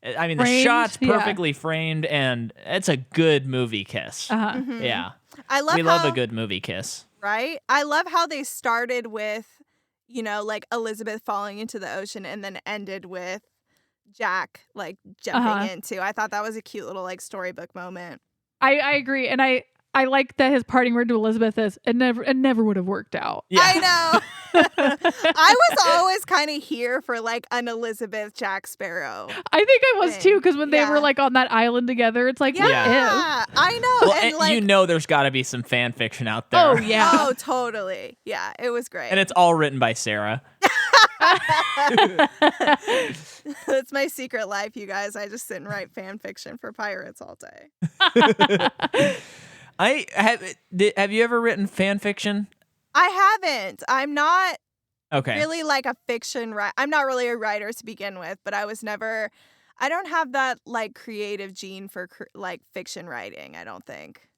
I mean, the Framed, shot's yeah. perfectly framed, and it's a good movie kiss. Uh-huh. Yeah. I love We love how- a good movie kiss. Right? I love how they started with, like Elizabeth falling into the ocean and then ended with Jack like jumping into. I thought that was a cute little like storybook moment. I agree. And I like that his parting word to Elizabeth is, it never would have worked out. Yeah. I know. I was always kind of here for like an Elizabeth Jack Sparrow. I think I was too, because when they Yeah. were like on that island together, it's like, Yeah, what if? I know. Well, and like, you know there's got to be some fan fiction out there. Oh, yeah. oh, totally. Yeah, it was great. And it's all written by Sarah. That's my secret life, you guys. I just sit and write fan fiction for pirates all day. Have you ever written fan fiction? I haven't. I'm not Okay. really like a fiction writer. I'm not really a writer to begin with, but I was never. I don't have that like creative gene for like fiction writing. I don't think.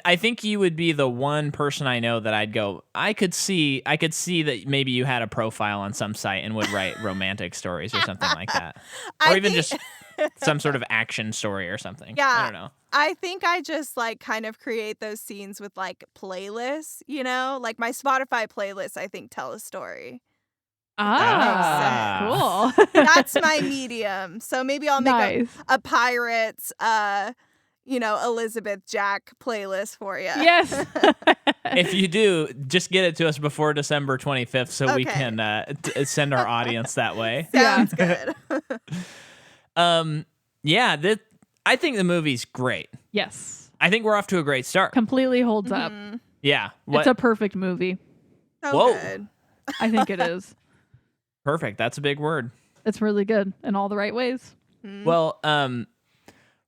I think you would be the one person I know that I'd go, I could see that maybe you had a profile on some site and would write romantic stories or something like that. Or I even think- just some sort of action story or something. Yeah. I don't know. I think I just like kind of create those scenes with like playlists, like my Spotify playlists, I think tell a story. Ah, cool. That's my medium. So maybe I'll make Nice. a pirates, Elizabeth Jack playlist for you. Yes. If you do, just get it to us before December 25th so we Okay. can send our audience that way. Sounds good. I think the movie's great. Yes. I think we're off to a great start. Completely holds up. Yeah. It's a perfect movie. So Whoa. good. I think it is. Perfect. That's a big word. It's really good in all the right ways. Well,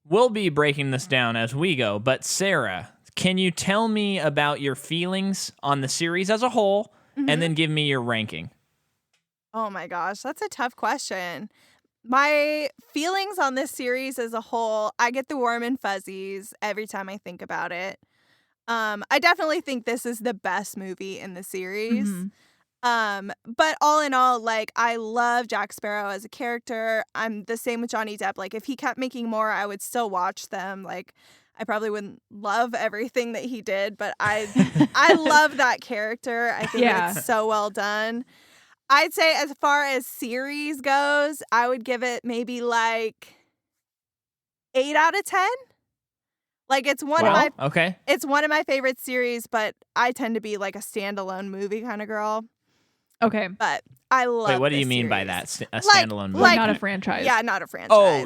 we'll be breaking this down as we go, but Sarah, can you tell me about your feelings on the series as a whole and then give me your ranking? Oh my gosh, that's a tough question. My feelings on this series as a whole, I get the warm and fuzzies every time I think about it. I definitely think this is the best movie in the series. But all in all, like, I love Jack Sparrow as a character. I'm the same with Johnny Depp. Like, if he kept making more, I would still watch them. Like, I probably wouldn't love everything that he did, but I love that character. I think Yeah. it's so well done. I'd say as far as series goes, I would give it maybe like 8 out of 10. Like, it's one of my Okay. it's one of my favorite series, but I tend to be like a standalone movie kind of girl. Okay. But I love. Wait, what do you this mean by series. that? A Like- standalone movie? Like, not a franchise. Yeah, not a franchise. Oh,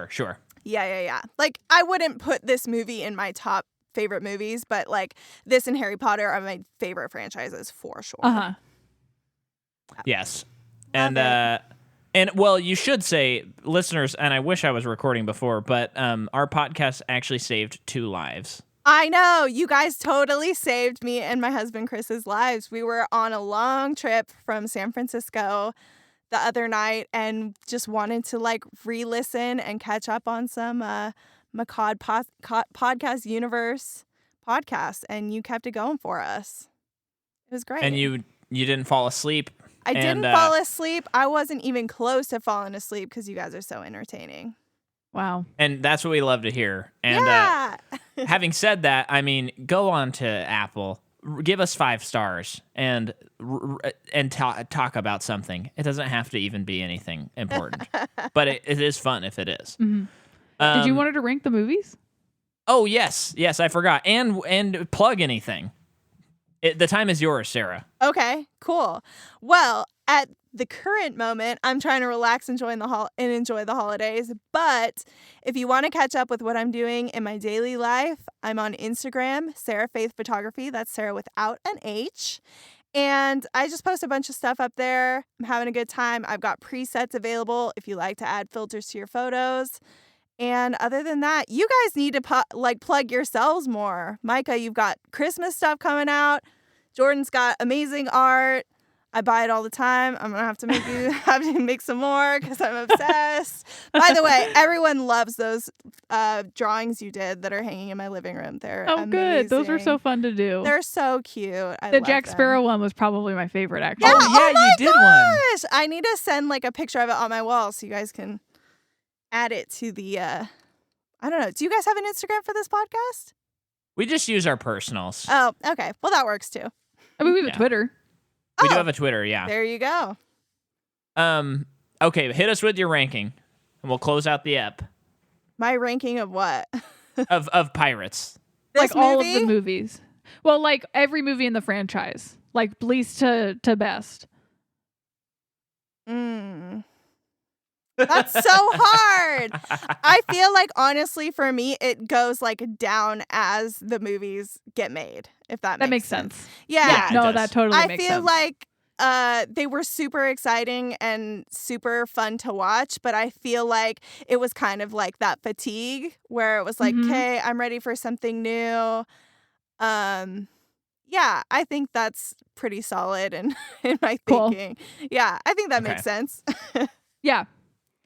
sure. Yeah. Like, I wouldn't put this movie in my top favorite movies, but like this and Harry Potter are my favorite franchises for sure. Uh-huh. Yes. Love And well, you should say, listeners, and I wish I was recording before, but our podcast actually saved 2 lives. I know. You guys totally saved me and my husband Chris's lives. We were on a long trip from San Francisco the other night and just wanted to like re-listen and catch up on some Macaud Podcast Universe podcasts, and you kept it going for us. It was great. And you didn't fall asleep. I didn't fall asleep. I wasn't even close to falling asleep because you guys are so entertaining. Wow. And that's what we love to hear. And Yeah. having said that, I mean, go on to Apple, give us 5 stars, and talk about something. It doesn't have to even be anything important, but it is fun if it is. Mhm. Did you want her to rank the movies? Oh yes, I forgot. And plug anything. The time is yours, Sarah. Okay, cool. Well, at the current moment, I'm trying to relax and enjoy the holidays. But if you want to catch up with what I'm doing in my daily life, I'm on Instagram, Sarah Faith Photography. That's Sarah without an H. And I just post a bunch of stuff up there. I'm having a good time. I've got presets available if you like to add filters to your photos. And other than that, you guys need to plug yourselves more. Micah, you've got Christmas stuff coming out. Jordan's got amazing art. I buy it all the time. I'm gonna have to make some more because I'm obsessed. By the way, everyone loves those drawings you did that are hanging in my living room. They're amazing. Good. Those are so fun to do. They're so cute. I the love Jack them. Sparrow one was probably my favorite, actually. Yeah, Oh, yeah, you did one. Gosh, I need to send like a picture of it on my wall so you guys can add it to the. I don't know. Do you guys have an Instagram for this podcast? We just use our personals. Oh, okay. Well, that works too. I mean, we have Yeah. a Twitter. We do have a Twitter, yeah. There you go. Okay, hit us with your ranking, and we'll close out the ep My ranking of what? of pirates. This all of movie? the movies. Well, like every movie in the franchise, like least to best. That's so hard. I feel like honestly for me it goes like down as the movies get made, if that Makes makes sense. Yeah. it No, does. that totally I makes feel sense. like they were super exciting and super fun to watch, but I feel like it was kind of like that fatigue where it was like, Mhm. okay, I'm ready for something new. Yeah, I think that's pretty solid in my Cool. thinking. Yeah, I think that Okay. makes sense. Yeah.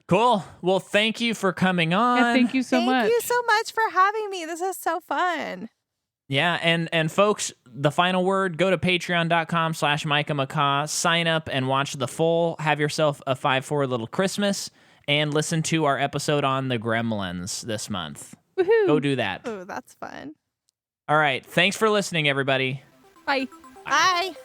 Cool. Well, thank you for coming on. Yeah, thank you so much. Thank you so much for having me. This is so fun. Yeah, and folks, the final word, go to patreon.com/Micah McCaw, sign up and watch the full Have Yourself a 5-4 Little Christmas, and listen to our episode on the Gremlins this month. Woohoo. Go do that. Oh, that's fun. All right. Thanks for listening, everybody. Bye. Bye.